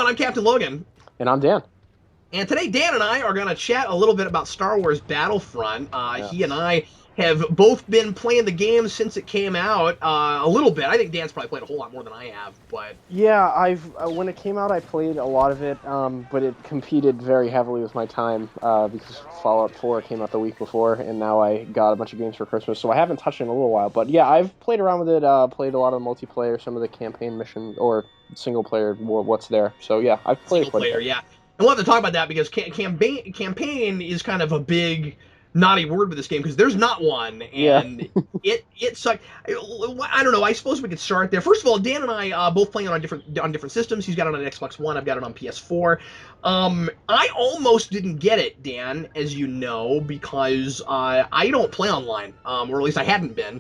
I'm Captain Logan. And I'm Dan. And today, Dan and I are going to chat a little bit about Star Wars Battlefront. He and I have both been playing the game since it came out a little bit. I think Dan's probably played a whole lot more than I have, but... Yeah, when it came out, I played a lot of it, but it competed very heavily with my time because Fallout 4 came out the week before, and now I got a bunch of games for Christmas, so I haven't touched it in a little while. But yeah, I've played around with it, played a lot of multiplayer, some of the campaign mission, or single player, what's there. So yeah, I've played single player, yeah. And we'll have to talk about that because campaign is kind of a big naughty word with this game because there's not one, and it sucked. I don't know. I suppose we could start there. First of all, Dan and I both playing on different systems. He's got it on Xbox One. I've got it on PS4. I almost didn't get it, Dan, as you know, because I don't play online, or at least I hadn't been.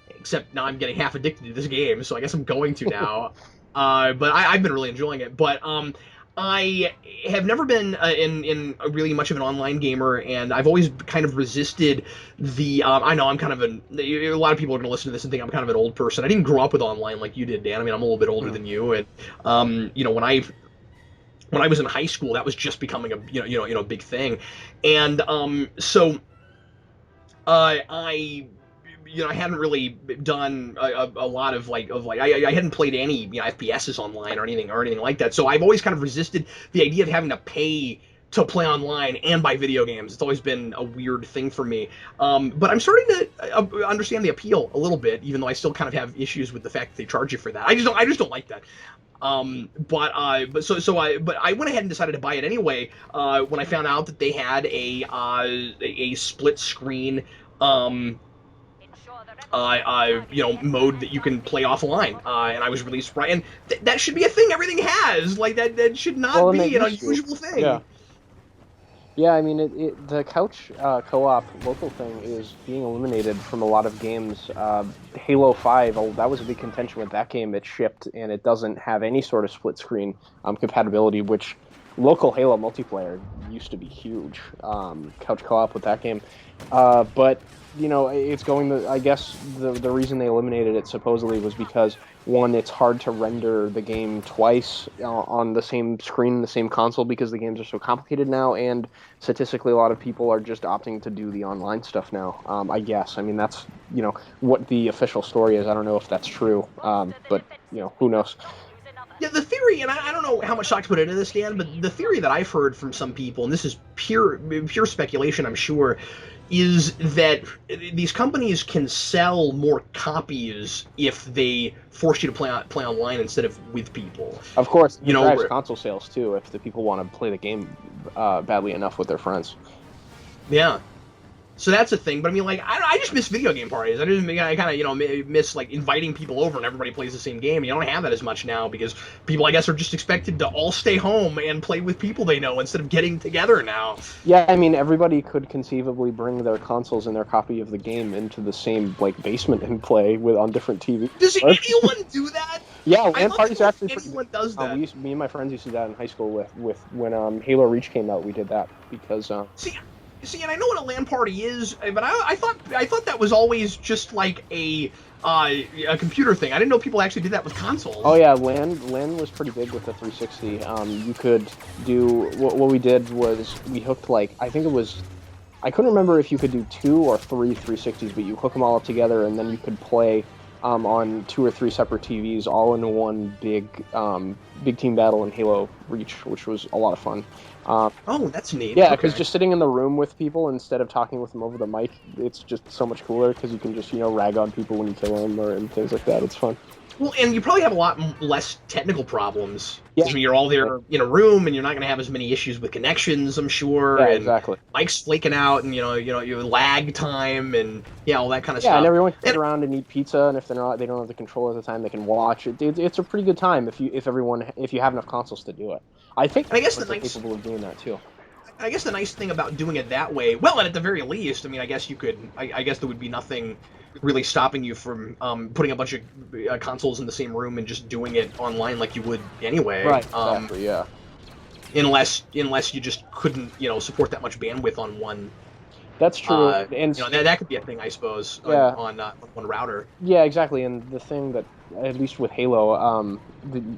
Except now I'm getting half addicted to this game, so I guess I'm going to now. But I've been really enjoying it. But I have never been in really much of an online gamer, and I've always kind of resisted the. I know I'm kind of a lot of people are going to listen to this and think I'm kind of an old person. I didn't grow up with online like you did, Dan. I mean, I'm a little bit older than you, and you know, when I was in high school, that was just becoming a big thing, and so I hadn't really done a lot of I hadn't played any FPSs online or anything like that. So I've always kind of resisted the idea of having to pay to play online and buy video games. It's always been a weird thing for me. But I'm starting to understand the appeal a little bit, even though I still kind of have issues with the fact that they charge you for that. I just don't like that. But I went ahead and decided to buy it anyway when I found out that they had a split screen mode that you can play offline, and I was really surprised. And that should be a thing everything has. Like that should not be an unusual thing. Yeah, I mean, the couch co-op local thing is being eliminated from a lot of games. Halo 5, that was a big contention with that game. It shipped, and it doesn't have any sort of split screen compatibility, which local Halo multiplayer used to be huge. Couch co-op with that game, but you know, it's going to, I guess the reason they eliminated it supposedly was because, one, it's hard to render the game twice on the same screen, the same console, because the games are so complicated now, and statistically a lot of people are just opting to do the online stuff now, I guess. I mean, that's, you know, what the official story is. I don't know if that's true, but, you know, who knows. Yeah, the theory, and I don't know how much stock to put into this, Dan, but the theory that I've heard from some people, and this is pure speculation, I'm sure, is that these companies can sell more copies if they force you to play online instead of with people. Of course, it drives console sales too if the people want to play the game badly enough with their friends. Yeah. So that's a thing, but I mean, like, I just miss video game parties. I kind of, miss, like, inviting people over and everybody plays the same game. You don't have that as much now because people, I guess, are just expected to all stay home and play with people they know instead of getting together now. Yeah, I mean, everybody could conceivably bring their consoles and their copy of the game into the same, like, basement and play on different TVs. Does anyone do that? Yeah, LAN parties are actually pretty good. Does that. Me and my friends used to do that in high school with when Halo Reach came out. We did that because... See, and I know what a LAN party is, but I thought that was always just like a computer thing. I didn't know people actually did that with consoles. Oh yeah, LAN was pretty big with the 360. You could do what we did was we hooked I couldn't remember if you could do 2 or 3 360s, but you hook them all up together and then you could play on 2 or 3 separate TVs all in one big team battle in Halo Reach, which was a lot of fun. Oh, that's neat. Yeah, because just sitting in the room with people instead of talking with them over the mic, it's just so much cooler because you can just, rag on people when you kill them and things like that. It's fun. Well, and you probably have a lot less technical problems. Yeah. I mean, you're all there in a room, and you're not going to have as many issues with connections, I'm sure. Yeah, and exactly. Mics flaking out, and your lag time, and all that kind of stuff. Yeah, and everyone can sit around and eat pizza, and if they don't have the controller at the time, they can watch. It's a pretty good time if you have enough consoles to do it. I think I guess they're capable of doing that too. I guess the nice thing about doing it that way, well, and at the very least, I mean, I guess you could. I guess there would be nothing really stopping you from putting a bunch of consoles in the same room and just doing it online like you would anyway. Right. Exactly. Yeah. Unless you just couldn't, support that much bandwidth on one That's true. And that could be a thing, I suppose, on one router. Yeah, exactly. And the thing that, at least with Halo,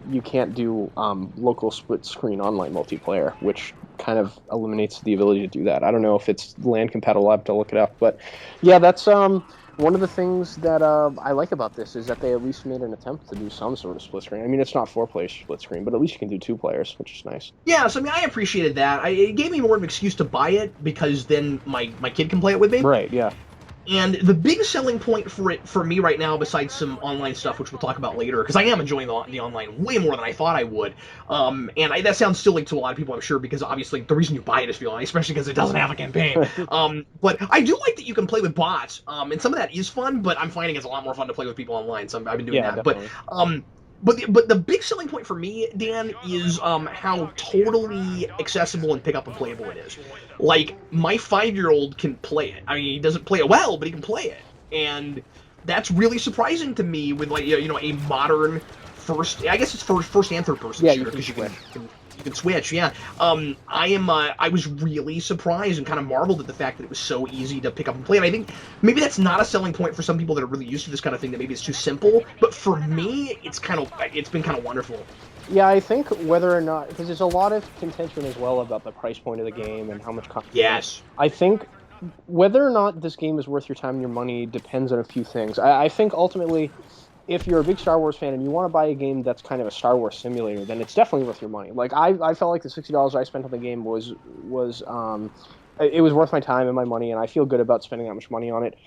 you can't do local split screen online multiplayer, which kind of eliminates the ability to do that. I don't know if it's LAN compatible. I have to look it up, but yeah, that's one of the things that I like about this is that they at least made an attempt to do some sort of split screen. I mean, it's not 4-player split screen, but at least you can do 2 players, which is nice. Yeah, so I mean, I appreciated that. It gave me more of an excuse to buy it because then my kid can play it with me. Right, yeah. And the big selling point for it for me right now, besides some online stuff, which we'll talk about later, because I am enjoying the online way more than I thought I would. That sounds silly to a lot of people, I'm sure, because obviously the reason you buy it is for the online, especially because it doesn't have a campaign. But I do like that you can play with bots, and some of that is fun. But I'm finding it's a lot more fun to play with people online, so I've been doing that. Definitely. But the big selling point for me, Dan, is how totally accessible and pick up and playable it is. Like, my 5-year-old can play it. I mean, he doesn't play it well, but he can play it, and that's really surprising to me with a modern first. I guess it's first and third person shooter because you can switch. Yeah. I was really surprised and kind of marveled at the fact that it was so easy to pick up and play. And I think maybe that's not a selling point for some people that are really used to this kind of thing, that maybe it's too simple. But for me, it's been kind of wonderful. Yeah, I think whether or not, because there's a lot of contention as well about the price point of the game and how much content. Yes. I think whether or not this game is worth your time and your money depends on a few things. I think ultimately, if you're a big Star Wars fan and you want to buy a game that's kind of a Star Wars simulator, then it's definitely worth your money. Like, I felt like the $60 I spent on the game was it was worth my time and my money, and I feel good about spending that much money on it.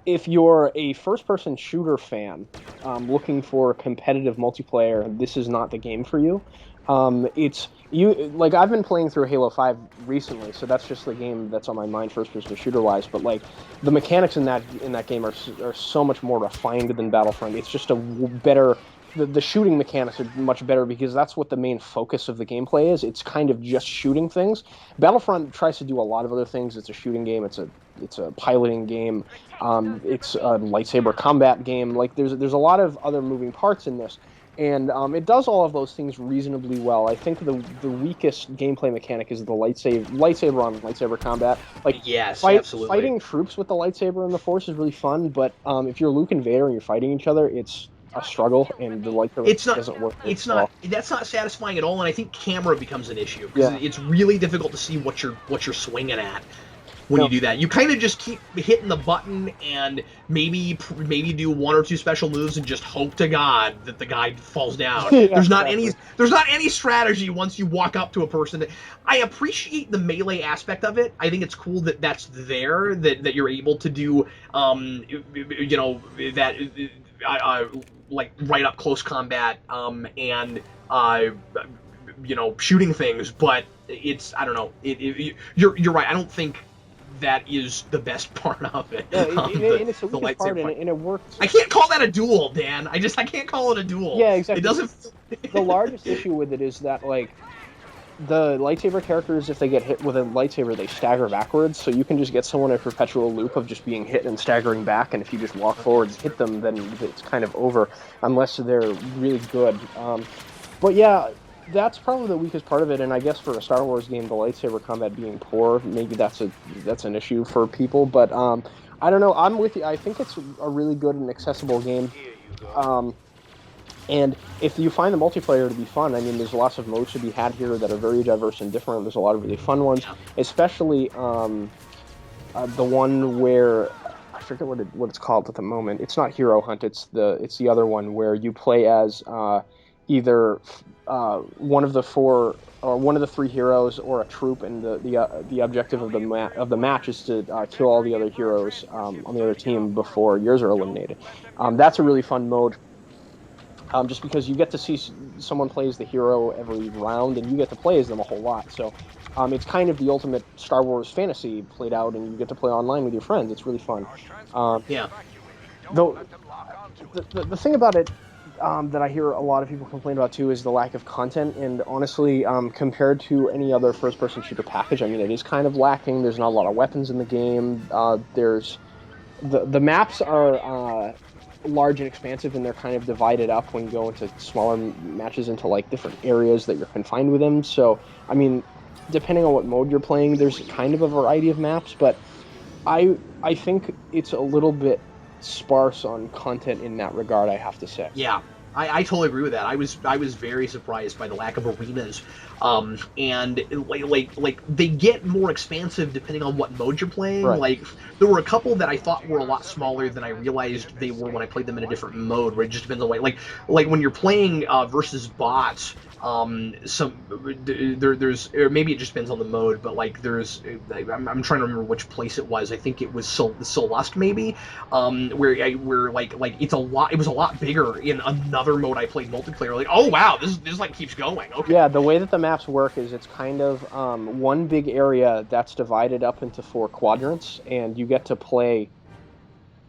If you're a first-person shooter fan looking for competitive multiplayer, this is not the game for you. I've been playing through Halo 5 recently, so that's just the game that's on my mind, first-person shooter-wise. But like, the mechanics in that game are so much more refined than Battlefront. It's just a better. The shooting mechanics are much better because that's what the main focus of the gameplay is. It's kind of just shooting things. Battlefront tries to do a lot of other things. It's a shooting game. It's a piloting game. It's a lightsaber combat game. Like, there's a lot of other moving parts in this. And it does all of those things reasonably well. I think the weakest gameplay mechanic is the lightsaber on lightsaber combat. Like, yes, absolutely. Fighting troops with the lightsaber and the Force is really fun, but if you're Luke and Vader and you're fighting each other, it's a struggle, and the lightsaber doesn't work. That's not satisfying at all, and I think camera becomes an issue because it's really difficult to see what you're swinging at when you do that. You kind of just keep hitting the button and maybe do 1 or 2 special moves and just hope to God that the guy falls down. There's not any strategy once you walk up to a person. I appreciate the melee aspect of it. I think it's cool that that's there, that you're able to do like right up close combat and shooting things. But it's, I don't know, you're right. I don't think that is the best part of it. Yeah, and it's the weakest part, and it works. I can't call that a duel, Dan. I can't call it a duel. Yeah, exactly. It doesn't. The largest issue with it is that, like, the lightsaber characters, if they get hit with a lightsaber, they stagger backwards, so you can just get someone in a perpetual loop of just being hit and staggering back, and if you just walk forward and hit them, then it's kind of over, unless they're really good. But yeah, that's probably the weakest part of it, and I guess for a Star Wars game, the lightsaber combat being poor, maybe that's an issue for people, but I don't know, I'm with you. I think it's a really good and accessible game. And if you find the multiplayer to be fun, I mean, there's lots of modes to be had here that are very diverse and different. There's a lot of really fun ones, especially the one where I forget what it's called at the moment. It's not Hero Hunt. It's the other one where you play as either one of the 4 or one of the 3 heroes or a troop, and the objective of the match is to kill all the other heroes on the other team before yours are eliminated. That's a really fun mode. Just because you get to see someone play as the hero every round, and you get to play as them a whole lot. So it's kind of the ultimate Star Wars fantasy played out, and you get to play online with your friends. It's really fun. Though the thing about it that I hear a lot of people complain about too is the lack of content. And honestly, compared to any other first-person shooter package, I mean, it is kind of lacking. There's not a lot of weapons in the game. There's the maps are large and expansive, and they're kind of divided up when you go into smaller matches into like different areas that you're confined within. So, I mean, depending on what mode you're playing, there's kind of a variety of maps, but I think it's a little bit sparse on content in that regard, I have to say. Yeah, I totally agree with that. I was very surprised by the lack of arenas, and like they get more expansive depending on what mode you're playing. Right. Like there were a couple that I thought were a lot smaller than I realized they were when I played them in a different mode, where it just depends on like when you're playing versus bots. There's or maybe it just depends on the mode, but like I'm trying to remember which place it was. I think it was Solust maybe, where like it was a lot bigger in another mode I played multiplayer. Like, oh wow, this like keeps going. Okay. Yeah, the way that the maps work is it's kind of one big area that's divided up into 4 quadrants, and you get to play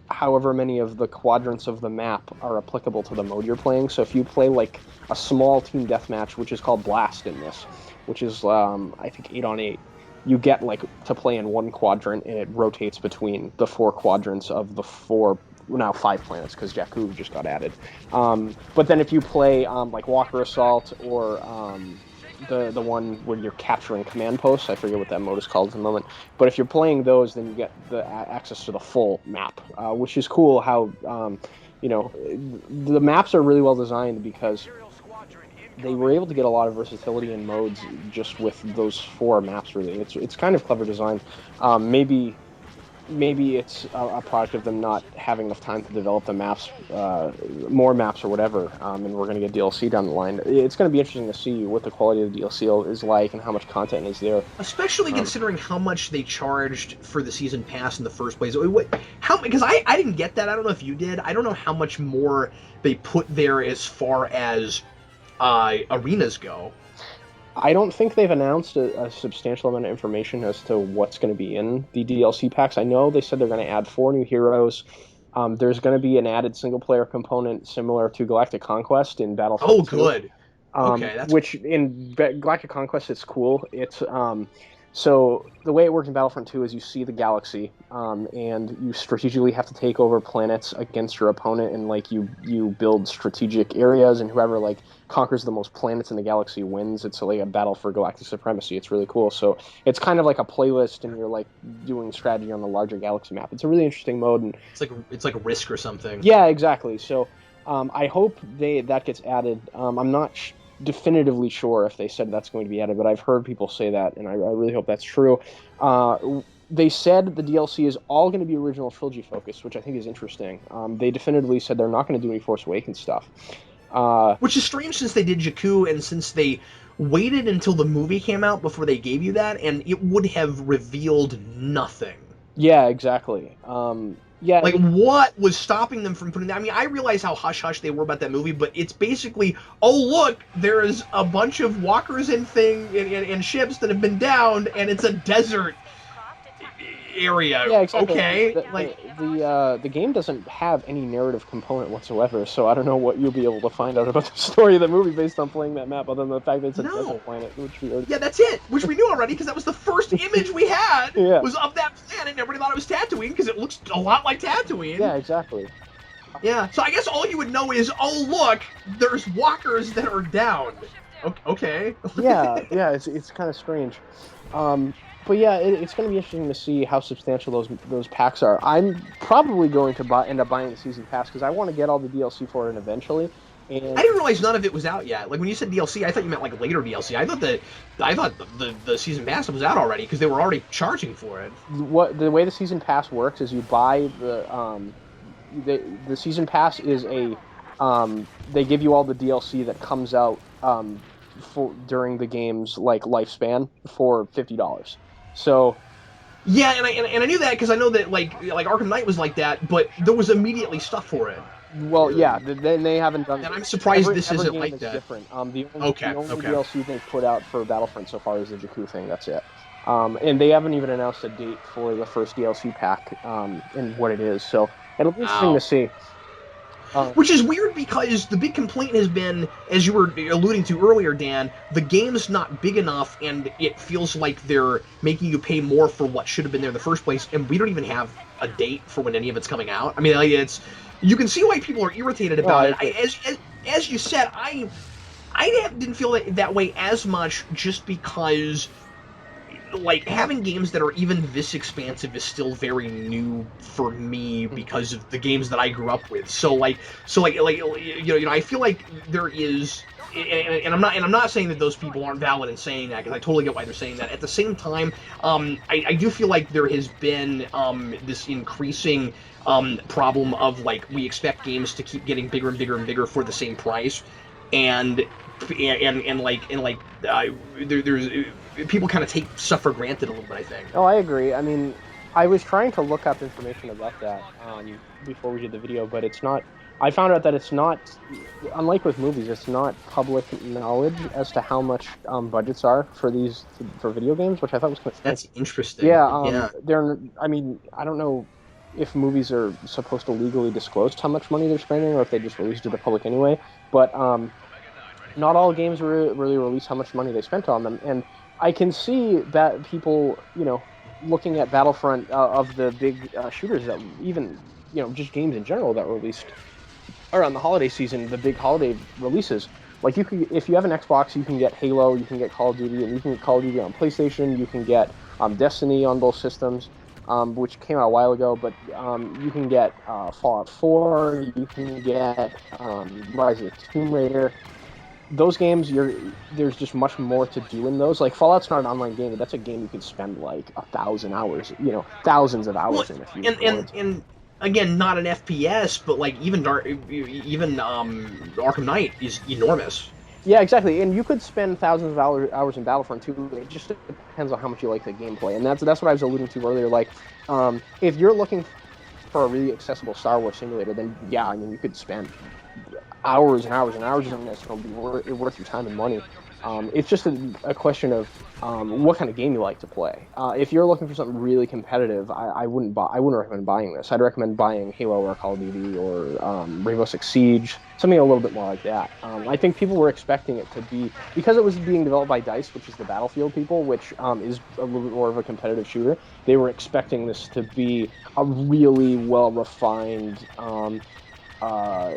however many of the quadrants of the map are applicable to the mode you're playing. So if you play like a small team deathmatch, which is called Blast in this, which is I think 8-on-8, you get like to play in one quadrant, and it rotates between the 4 quadrants of the 4, now 5 planets, because Jakku just got added. But then if you play like Walker Assault or the one where you're capturing command posts, I forget what that mode is called at the moment, but if you're playing those, then you get the access to the full map, which is cool. How the maps are really well designed because they were able to get a lot of versatility in modes just with those 4 maps. Really, it's kind of clever design. Maybe it's a product of them not having enough time to develop the maps, more maps or whatever, and we're going to get DLC down the line. It's going to be interesting to see what the quality of the DLC is like and how much content is there. Especially considering how much they charged for the season pass in the first place. Because I didn't get that. I don't know if you did. I don't know how much more they put there as far as arenas go. I don't think they've announced a substantial amount of information as to what's going to be in the DLC packs. I know they said they're going to add 4 new heroes. There's going to be an added single-player component similar to Galactic Conquest in Battlefront 2. Oh, good. Okay, which in Galactic Conquest, it's cool. It's so the way it works in Battlefront 2 is you see the galaxy, and you strategically have to take over planets against your opponent, and like you build strategic areas, and whoever like conquers the most planets in the galaxy wins. It's like a battle for galactic supremacy. It's really cool. So it's kind of like a playlist, and you're like doing strategy on the larger galaxy map. It's a really interesting mode, and it's like a Risk or something. Yeah, exactly. So I hope that gets added. I'm not definitively sure if they said that's going to be added, but I've heard people say that, and I really hope that's true. They said the DLC is all going to be original trilogy focused, which I think is interesting. They definitively said they're not going to do any Force Awakens stuff. Which is strange since they did Jakku and since they waited until the movie came out before they gave you that, and it would have revealed nothing. Yeah, exactly. Yeah, like what was stopping them from putting that? I mean, I realize how hush-hush they were about that movie, but it's basically, oh look, there's a bunch of walkers and ships that have been downed, and it's a desert area. Yeah, exactly. Okay, the game doesn't have any narrative component whatsoever, so I don't know what you'll be able to find out about the story of the movie based on playing that map, other than the fact that it's a desert planet, which we already... Yeah, that's it, which we knew already, because that was the first image we had, was of that planet, and everybody thought it was Tatooine, because it looks a lot like Tatooine. Yeah, exactly. Yeah, so I guess all you would know is, oh look, there's walkers that are downed. Okay. yeah, it's kind of strange. But yeah, it's going to be interesting to see how substantial those packs are. I'm probably going to end up buying the season pass because I want to get all the DLC for it eventually. And I didn't realize none of it was out yet. Like when you said DLC, I thought you meant like later DLC. I thought the season pass was out already because they were already charging for it. The way the season pass works is you buy the season pass is they give you all the DLC that comes out during the game's like lifespan for $50. So, yeah, and I knew that because I know that like Arkham Knight was like that, but there was immediately stuff for it. Well, yeah, they haven't done. And I'm surprised this isn't like that. Different. The only DLC they've put out for Battlefront so far is the Jakku thing. That's it. And they haven't even announced a date for the first DLC pack and what it is. So it'll be interesting to see. Which is weird because the big complaint has been, as you were alluding to earlier, Dan, the game's not big enough and it feels like they're making you pay more for what should have been there in the first place, and we don't even have a date for when any of it's coming out. I mean, you can see why people are irritated about it. As you said, I didn't feel that way as much just because like having games that are even this expansive is still very new for me because of the games that I grew up with. I feel like there is, and I'm not saying that those people aren't valid in saying that, because I totally get why they're saying that. At the same time, I do feel like there has been this increasing problem of like we expect games to keep getting bigger and bigger and bigger for the same price, and there's people kind of take stuff for granted a little bit, I think. Oh, I agree. I mean, I was trying to look up information about that before we did the video, but it's not. I found out that it's not, unlike with movies, it's not public knowledge as to how much budgets are for video games, which I thought was kind of That's interesting. yeah. They're. I mean, I don't know if movies are supposed to legally disclose how much money they're spending, or if they just release it to the public anyway. But not all games really release how much money they spent on them, and I can see that people, looking at Battlefront of the big shooters that even, just games in general that were released around the holiday season, the big holiday releases. Like if you have an Xbox, you can get Halo, you can get Call of Duty, and you can get Call of Duty on PlayStation. You can get Destiny on both systems, which came out a while ago. But you can get Fallout 4, you can get Rise of the Tomb Raider. Those games, there's just much more to do in those. Like Fallout's not an online game, but that's a game you can spend like 1,000 hours, thousands of hours in. If you and again, not an FPS, but like even Arkham Knight is enormous. Yeah, exactly. And you could spend thousands of hours in Battlefront too. It just depends on how much you like the gameplay, and that's what I was alluding to earlier. Like, if you're looking for a really accessible Star Wars simulator, then yeah, I mean you could spend hours and hours and hours on this. It'll be worth your time and money. It's just a question of what kind of game you like to play. If you're looking for something really competitive, I wouldn't recommend buying this. I'd recommend buying Halo or Call of Duty or Rainbow Six Siege, something a little bit more like that. I think people were expecting it to be, because it was being developed by DICE, which is the Battlefield people, which is a little bit more of a competitive shooter. They were expecting this to be a really well-refined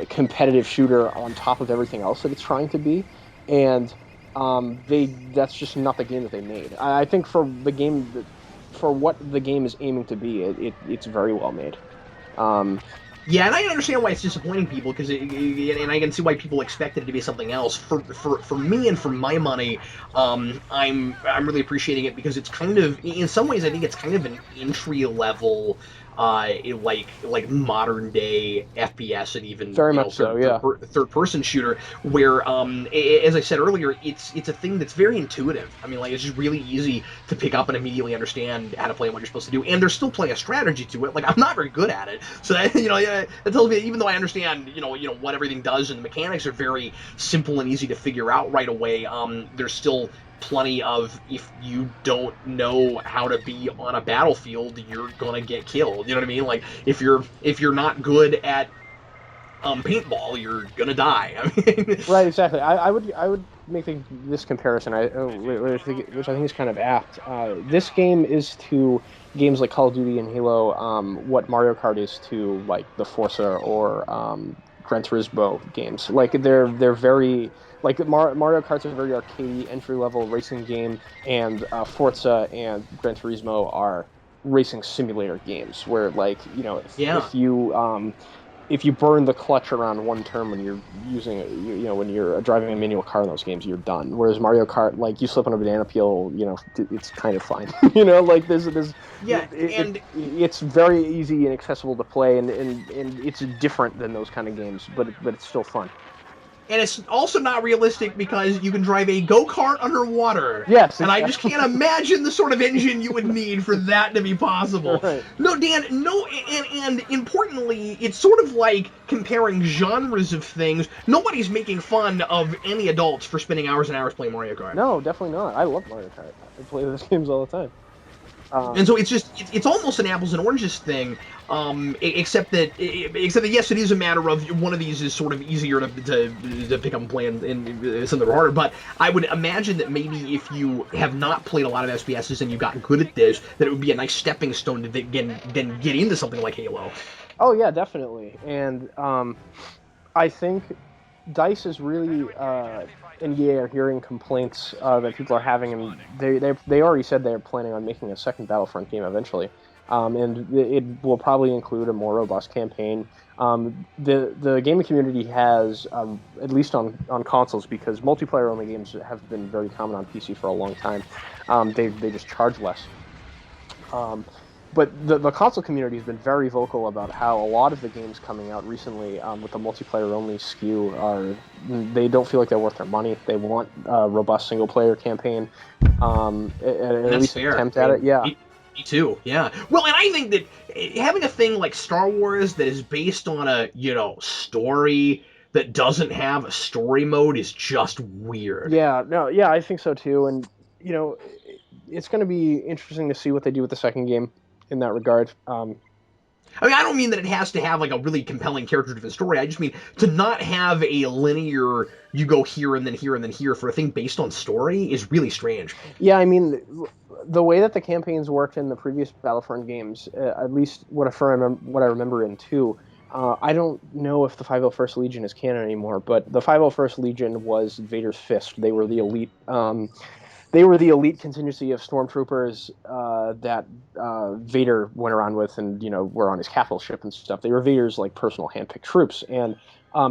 competitive shooter on top of everything else that it's trying to be, and that's just not the game that they made. I think for what the game is aiming to be, it's very well made. Yeah, and I understand why it's disappointing people, and I can see why people expected it to be something else. For me and for my money, I'm really appreciating it because it's kind of, in some ways, I think it's kind of an entry level, like modern day FPS and even very much so, yeah, third person shooter, where as I said earlier, it's a thing that's very intuitive. I mean, like, it's just really easy to pick up and immediately understand how to play and what you're supposed to do, and there's still plenty of strategy to it. Like, I'm not very good at it, so that, that tells me, even though I understand what everything does and the mechanics are very simple and easy to figure out right away, there's still plenty of, if you don't know how to be on a battlefield, you're gonna get killed. You know what I mean? Like, if you're not good at paintball, you're gonna die. I mean, right, exactly. I would make this comparison, which I think is kind of apt. This game is to games like Call of Duty and Halo what Mario Kart is to like the Forza or Gran Turismo games. Like they're very, like Mario Kart's a very arcadey entry-level racing game, and Forza and Gran Turismo are racing simulator games where, like, if you burn the clutch around one turn when you're using when you're driving a manual car in those games, you're done. Whereas Mario Kart, like, you slip on a banana peel, it's kind of fine. Like there's it's very easy and accessible to play, and it's different than those kind of games, but it's still fun. And it's also not realistic because you can drive a go-kart underwater. Yes. And I just can't imagine the sort of engine you would need for that to be possible. Right. No, Dan, no, and importantly, it's sort of like comparing genres of things. Nobody's making fun of any adults for spending hours and hours playing Mario Kart. No, definitely not. I love Mario Kart. I play those games all the time. And so it's almost an apples and oranges thing, except that yes, it is a matter of one of these is sort of easier to pick up and play, and some that are harder. But I would imagine that maybe if you have not played a lot of SPSs and you got good at this, that it would be a nice stepping stone to then get into something like Halo. Oh yeah, definitely. And I think DICE is really, and EA are hearing complaints that people are having, and they already said they're planning on making a second Battlefront game eventually, and it will probably include a more robust campaign. The gaming community has, at least on consoles, because multiplayer only games have been very common on PC for a long time. They just charge less. But the console community has been very vocal about how a lot of the games coming out recently with the multiplayer-only SKU they don't feel like they're worth their money. They want a robust single-player campaign, at least fair. attempt at it. Yeah. Me too, yeah. Well, and I think that having a thing like Star Wars that is based on a, story that doesn't have a story mode is just weird. Yeah, no, yeah, I think so too. And, it's going to be interesting to see what they do with the second game in that regard. I mean, I don't mean that it has to have like a really compelling character-driven story. I just mean to not have a linear, you go here and then here and then here for a thing based on story is really strange. Yeah, I mean, the way that the campaigns worked in the previous Battlefront games, at least what I remember in 2, I don't know if the 501st Legion is canon anymore, but the 501st Legion was Vader's Fist. They were the elite. They were the elite contingency of stormtroopers that Vader went around with, and were on his capital ship and stuff. They were Vader's like personal handpicked troops, and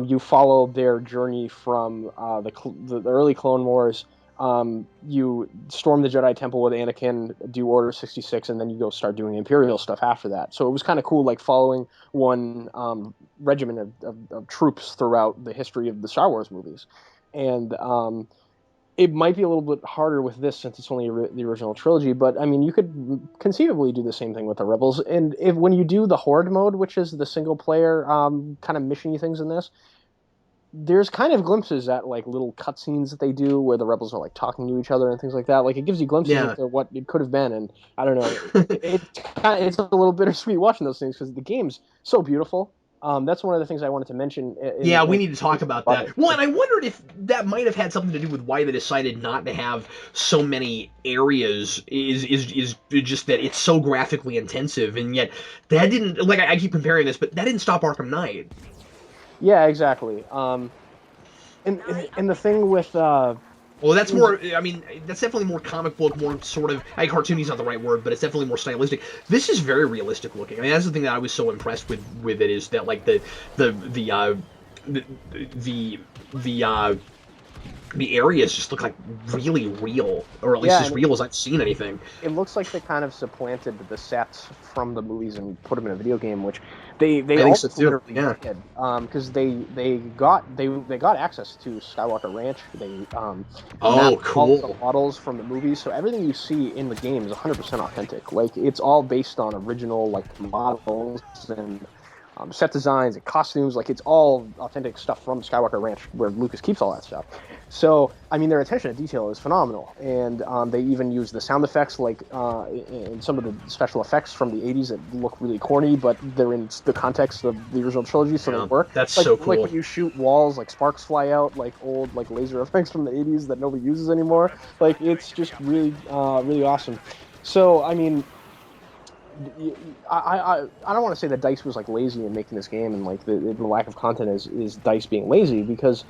you follow their journey from the early Clone Wars. You storm the Jedi Temple with Anakin, do Order 66, and then you go start doing Imperial stuff after that. So it was kind of cool, like following one regiment of troops throughout the history of the Star Wars movies, and it might be a little bit harder with this since it's only the original trilogy, but I mean, you could conceivably do the same thing with the Rebels. And when you do the Horde mode, which is the single player kind of mission-y things in this, there's kind of glimpses at like little cutscenes that they do where the Rebels are like talking to each other and things like that. Like it gives you glimpses into what it could have been, and I don't know, it's a little bittersweet watching those things because the game's so beautiful. That's one of the things I wanted to mention. We need to talk about that. Well, and I wondered if that might have had something to do with why they decided not to have so many areas. Is just that it's so graphically intensive, and yet that didn't. Like I keep comparing this, but that didn't stop Arkham Knight. Yeah, exactly. And the thing with well, that's more. I mean, that's definitely more comic book, more sort of. Cartoony is not the right word, but it's definitely more stylistic. This is very realistic looking. I mean, that's the thing that I was so impressed with it is that like the areas just look like really real, or at least as real as I've seen anything. It looks like they kind of supplanted the sets from the movies and put them in a video game, which they also literally did, because they got access to Skywalker Ranch. They mapped all the models from the movies, so everything you see in the game is 100% authentic. Like it's all based on original like models and set designs and costumes. Like it's all authentic stuff from Skywalker Ranch, where Lucas keeps all that stuff. So I mean, their attention to detail is phenomenal, and they even use the sound effects, like in some of the special effects from the 80s that look really corny, but they're in the context of the original trilogy, so they work. That's so cool. Like when you shoot walls, like sparks fly out, like old like laser effects from the 80s that nobody uses anymore. Like it's just really really awesome. So I mean, I don't want to say that DICE was like lazy in making this game, and like the lack of content is DICE being lazy, because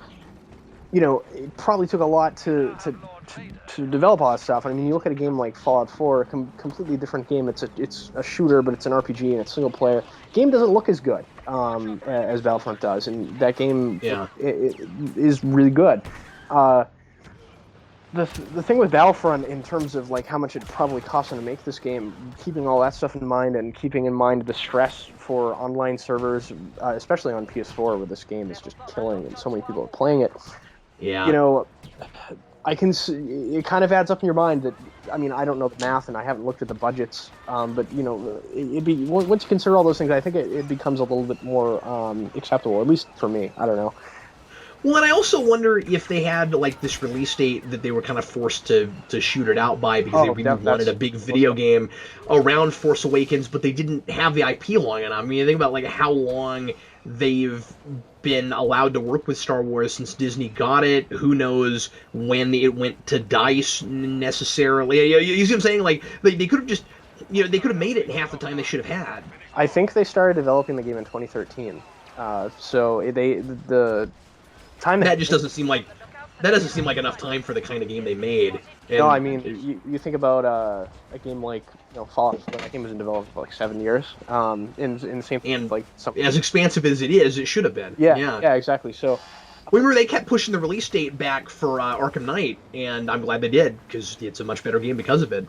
it probably took a lot to develop all that stuff. I mean, you look at a game like Fallout 4, a completely different game. It's a shooter, but it's an RPG and it's single player. Game doesn't look as good as Battlefront does, and that game it is really good. The thing with Battlefront, in terms of like how much it probably cost them to make this game, keeping all that stuff in mind and keeping in mind the stress for online servers, especially on PS4, where this game is just killing and so many people are playing it. Yeah. I can see, it kind of adds up in your mind that, I mean, I don't know the math and I haven't looked at the budgets, but it'd be, once you consider all those things, I think it becomes a little bit more acceptable, at least for me. I don't know. Well, and I also wonder if they had like this release date that they were kind of forced to shoot it out by, because they really wanted a big video game around Force Awakens, but they didn't have the IP long enough. I mean, think about like how long they've been allowed to work with Star Wars since Disney got it. Who knows when it went to DICE necessarily? You see what I'm saying? Like they could have just, they could have made it in half the time they should have had. I think they started developing the game in 2013. So that just doesn't seem like enough time for the kind of game they made. And no, I mean, you think about a game like Fallout. That game was in development for like 7 years. In the same and like as expansive as it is, it should have been. Yeah, exactly. So. Remember, they kept pushing the release date back for Arkham Knight, and I'm glad they did, because it's a much better game because of it.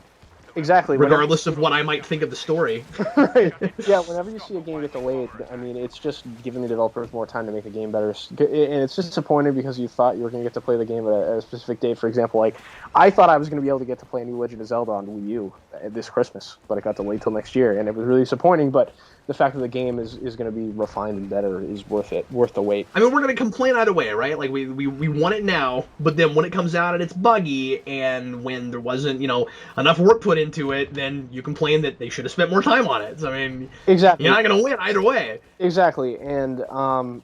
Exactly. Regardless of what I might think of the story. Right. Yeah, whenever you see a game get delayed, I mean, it's just giving the developers more time to make the game better. And it's just disappointing because you thought you were going to get to play the game at a specific date. For example, like, I thought I was going to be able to get to play a new Legend of Zelda on Wii U this Christmas, but it got delayed till next year, and it was really disappointing, but the fact that the game is going to be refined and better is worth the wait. I mean, we're going to complain either way, right? Like, we want it now, but then when it comes out and it's buggy, and when there wasn't, enough work put into it, then you complain that they should have spent more time on it. So, I mean, exactly. You're not going to win either way. Exactly, and a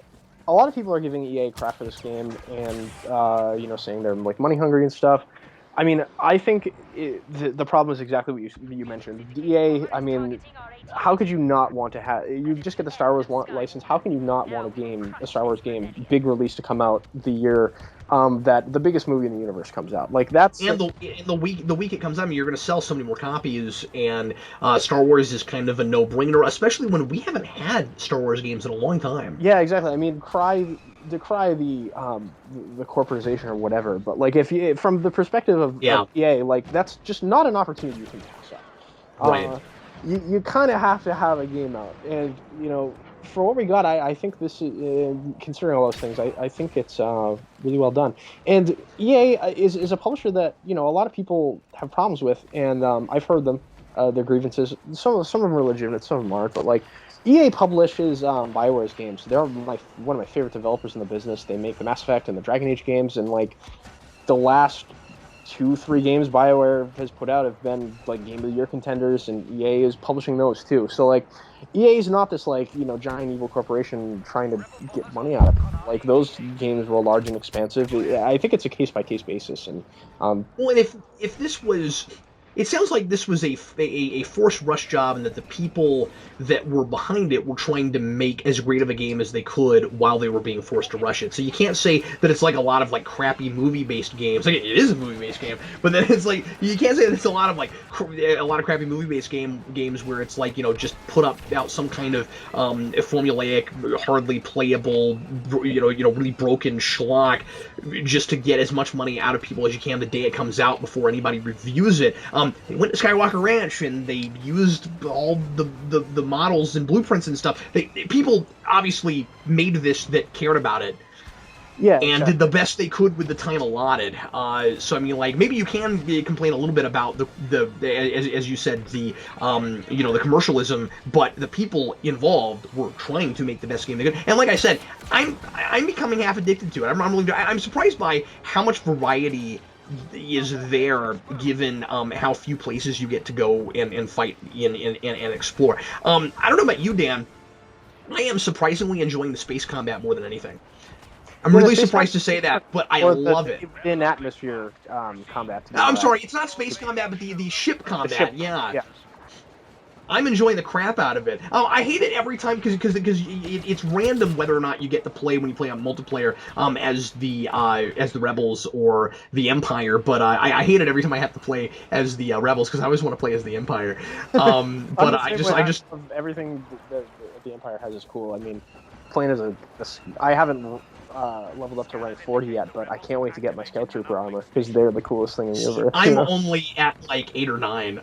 lot of people are giving EA crap for this game, and, saying they're, like, money hungry and stuff. I mean, I think the problem is exactly what you mentioned. EA, I mean, how could you not want to have... You just get the Star Wars license. How can you not want a Star Wars game, big release to come out the year that the biggest movie in the universe comes out? Like, that's... And the week it comes out, I mean, you're going to sell so many more copies, and Star Wars is kind of a no-brainer, especially when we haven't had Star Wars games in a long time. Yeah, exactly. I mean, decry the corporatization or whatever, but like from the perspective of EA, like that's just not an opportunity you can pass up. Right. You kind of have to have a game out, and for what we got, I think this is, considering all those things, I think it's really well done. And EA is a publisher that a lot of people have problems with, and I've heard them, their grievances. Some of them are legitimate, some of them aren't, but like. EA publishes BioWare's games. They're one of my favorite developers in the business. They make the Mass Effect and the Dragon Age games, and like the last 2-3 games BioWare has put out have been like Game of the Year contenders, and EA is publishing those too. So like EA is not this like giant evil corporation trying to get money out of it. Like those games were large and expansive. I think it's a case by case basis. And well, and if this was. It sounds like this was a forced rush job, and that the people that were behind it were trying to make as great of a game as they could while they were being forced to rush it. So you can't say that it's like a lot of like crappy movie-based games. Like it is a movie-based game, but then it's like you can't say that it's a lot of like crappy movie-based games where it's like just put out some kind of formulaic, hardly playable, really broken schlock just to get as much money out of people as you can the day it comes out before anybody reviews it. They went to Skywalker Ranch and they used all the models and blueprints and stuff. People obviously made this that cared about it. Yeah, and did the best they could with the time allotted. So I mean, like maybe you can complain a little bit about the as you said the the commercialism, but the people involved were trying to make the best game they could. And like I said, I'm becoming half addicted to it. I'm surprised by how much variety is there given how few places you get to go and fight and explore. I don't know about you, Dan. I am surprisingly enjoying the space combat more than anything. I'm really surprised to say that, but I love it. In atmosphere combat. I'm sorry, it's not space combat, but the ship combat. The ship, yeah. I'm enjoying the crap out of it. I hate it every time because it's random whether or not you get to play when you play on multiplayer as the Rebels or the Empire. But I hate it every time I have to play as the Rebels because I always want to play as the Empire. But I just everything that the Empire has is cool. I mean, playing as I haven't leveled up to rank 40 yet, but I can't wait to get my Scout Trooper armor because they're the coolest thing in the universe. I'm only at like 8 or 9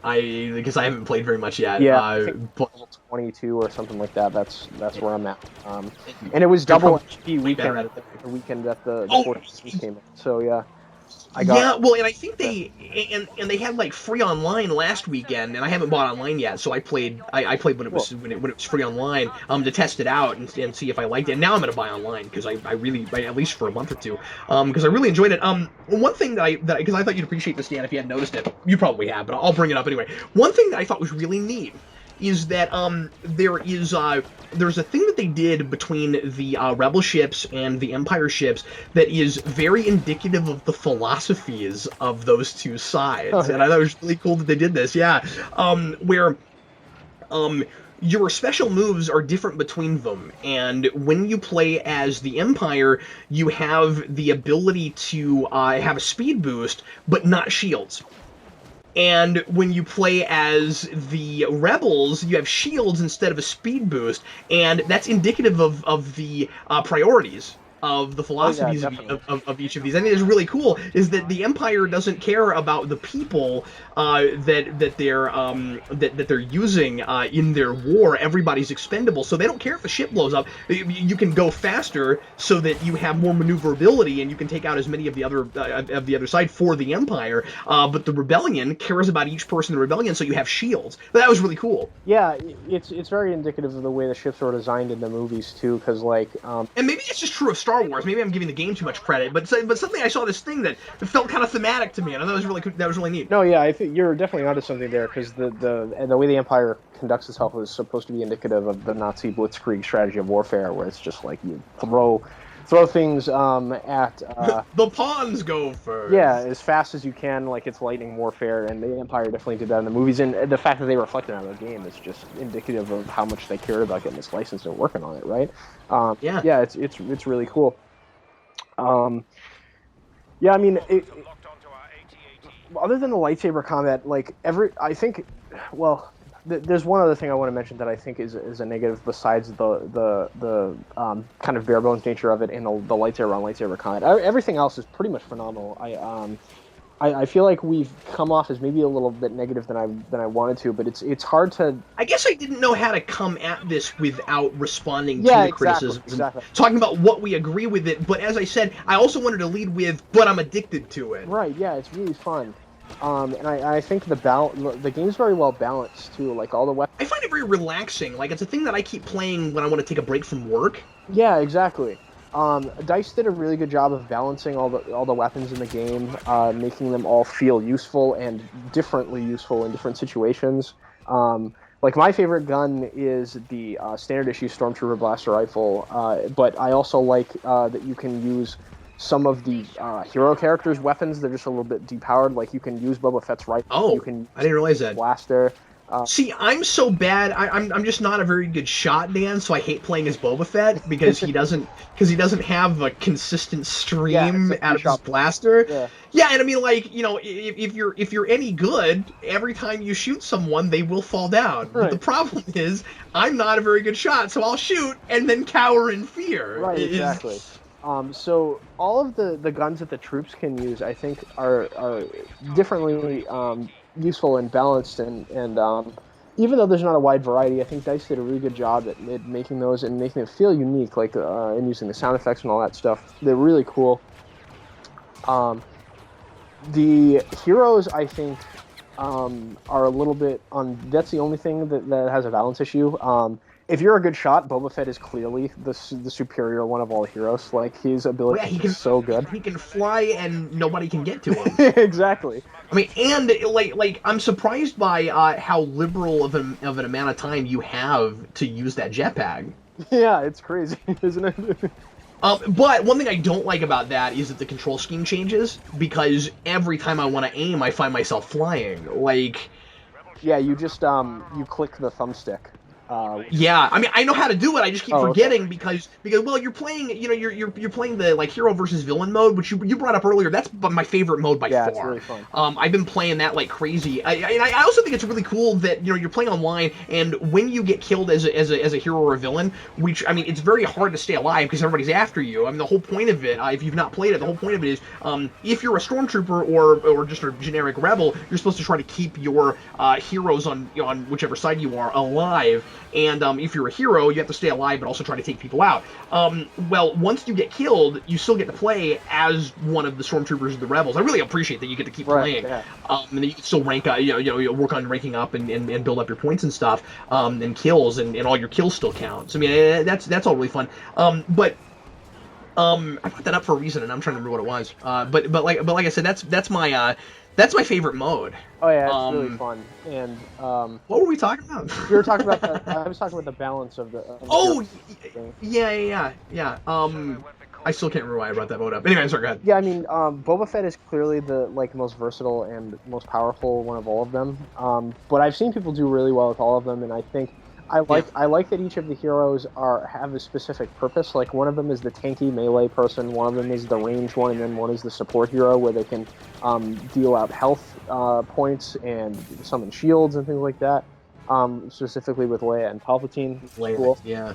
because I haven't played very much yet. Yeah, I think level 22 or something like that. That's where I'm at. And it was double XP weekend that the 40 came in. So yeah. And I think they had like free online last weekend, and I haven't bought online yet. So I played when it was free online to test it out and see if I liked it. And now I'm gonna buy online because I really at least for a month or two because I really enjoyed it. One thing that because I thought you'd appreciate this, Dan, if you hadn't noticed it. You probably have, but I'll bring it up anyway. One thing that I thought was really neat is that there's a thing that they did between the Rebel ships and the Empire ships that is very indicative of the philosophies of those two sides, and I thought it was really cool that they did this. Yeah, where your special moves are different between them, and when you play as the Empire, you have the ability to have a speed boost, but not shields. And when you play as the rebels, you have shields instead of a speed boost, and that's indicative of the priorities of the philosophies of each of these. I think it's really cool is that the Empire doesn't care about the people that they're using in their war. Everybody's expendable, so they don't care if the ship blows up. You can go faster so that you have more maneuverability and you can take out as many of the other side for the Empire. But the Rebellion cares about each person in the Rebellion, so you have shields. But that was really cool. Yeah, it's very indicative of the way the ships were designed in the movies too, because and maybe it's just true of Star Wars. Maybe I'm giving the game too much credit, but suddenly I saw this thing that felt kind of thematic to me, and I thought that was really neat. No, yeah, I think you're definitely onto something there, because the way the Empire conducts itself is supposed to be indicative of the Nazi blitzkrieg strategy of warfare, where it's just like you throw things at the pawns go first. Yeah, as fast as you can, like it's lightning warfare, and the Empire definitely did that in the movies, and the fact that they reflected on the game is just indicative of how much they cared about getting this license and working on it, right? Yeah, it's really cool. Yeah, I mean, other than the lightsaber combat, like there's one other thing I want to mention that I think is a negative besides the kind of bare bones nature of it and the lightsaber on lightsaber combat. Everything else is pretty much phenomenal. I feel like we've come off as maybe a little bit negative than I wanted to, but it's hard to. I guess I didn't know how to come at this without responding to the criticism. Exactly. Talking about what we agree with it, but as I said, I also wanted to lead with, but I'm addicted to it. Right. Yeah, it's really fun. And I think the game's very well balanced too. Like all the weapons. I find it very relaxing. Like it's a thing that I keep playing when I want to take a break from work. Yeah, exactly. DICE did a really good job of balancing all the weapons in the game, making them all feel useful and differently useful in different situations. Like my favorite gun is the standard issue Stormtrooper blaster rifle, but I also like that you can use some of the hero characters' weapons. They're just a little bit depowered. Like you can use Boba Fett's rifle. Oh, you can I didn't realize that. Blaster. See, I'm so bad. I'm just not a very good shot, Dan. So I hate playing as Boba Fett because he doesn't have a consistent stream out of his blaster. Yeah, and I mean, like, you know, if you're any good, every time you shoot someone, they will fall down. Right. But the problem is, I'm not a very good shot, so I'll shoot and then cower in fear. Right, exactly. So all of the guns that the troops can use, I think, are differently useful and balanced, and even though there's not a wide variety, I think DICE did a really good job at making those and making them feel unique, like and using the sound effects and all that stuff. They're really cool. The heroes, I think, are a little bit on. That's the only thing that has a balance issue. If you're a good shot, Boba Fett is clearly the superior one of all heroes. Like, his ability is so good. He can fly and nobody can get to him. Exactly. I mean, and like I'm surprised by how liberal of an amount of time you have to use that jetpack. Yeah, it's crazy, isn't it? But one thing I don't like about that is that the control scheme changes, because every time I want to aim, I find myself flying. Like, yeah, you just you click the thumbstick. Yeah, I mean, I know how to do it. I just keep forgetting because well, you're playing, you know, you're playing the like hero versus villain mode, which you brought up earlier. That's my favorite mode by far. Yeah, it's really fun. I've been playing that like crazy. I also think it's really cool that, you know, you're playing online, and when you get killed as a hero or a villain, which, I mean, it's very hard to stay alive because everybody's after you. I mean, the whole point of it, if you've not played it, the whole point of it is, if you're a stormtrooper or just a generic rebel, you're supposed to try to keep your heroes on whichever side you are alive. And if you're a hero, you have to stay alive, but also try to take people out. Well, once you get killed, you still get to play as one of the stormtroopers or the rebels. I really appreciate that you get to keep playing, and then you can still rank, you work on ranking up and build up your points and stuff, and kills, and all your kills still count. So I mean, that's all really fun. But I brought that up for a reason, and I'm trying to remember what it was. But like I said, that's my favorite mode. Oh yeah, it's really fun. And what were we talking about? You were talking about I was talking about the balance of the. Yeah. I still can't remember why I brought that mode up. Anyway, sorry, go ahead. Yeah, I mean, Boba Fett is clearly the most versatile and most powerful one of all of them. But I've seen people do really well with all of them, and I think I like that each of the heroes have a specific purpose. Like one of them is the tanky melee person, one of them is the range one, and then one is the support hero where they can deal out health points and summon shields and things like that. Specifically with Leia and Palpatine. Leia, cool. Yeah.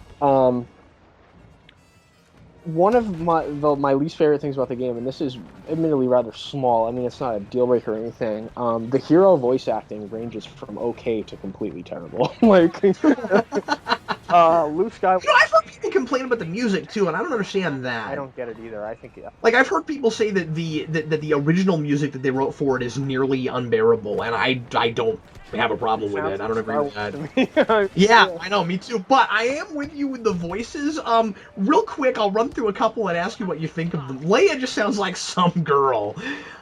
One of my least favorite things about the game, and this is admittedly rather small, I mean, it's not a deal breaker or anything, the hero voice acting ranges from okay to completely terrible. Like, Luke Skywalker... I've heard people complain about the music, too, and I don't understand that. I don't get it either. I think... Yeah. Like, I've heard people say that the original music that they wrote for it is nearly unbearable, and I don't have a problem with it. I don't agree with that. Yeah, I know, me too. But I am with you with the voices. Real quick, I'll run through a couple and ask you what you think of them. Leia just sounds like some girl.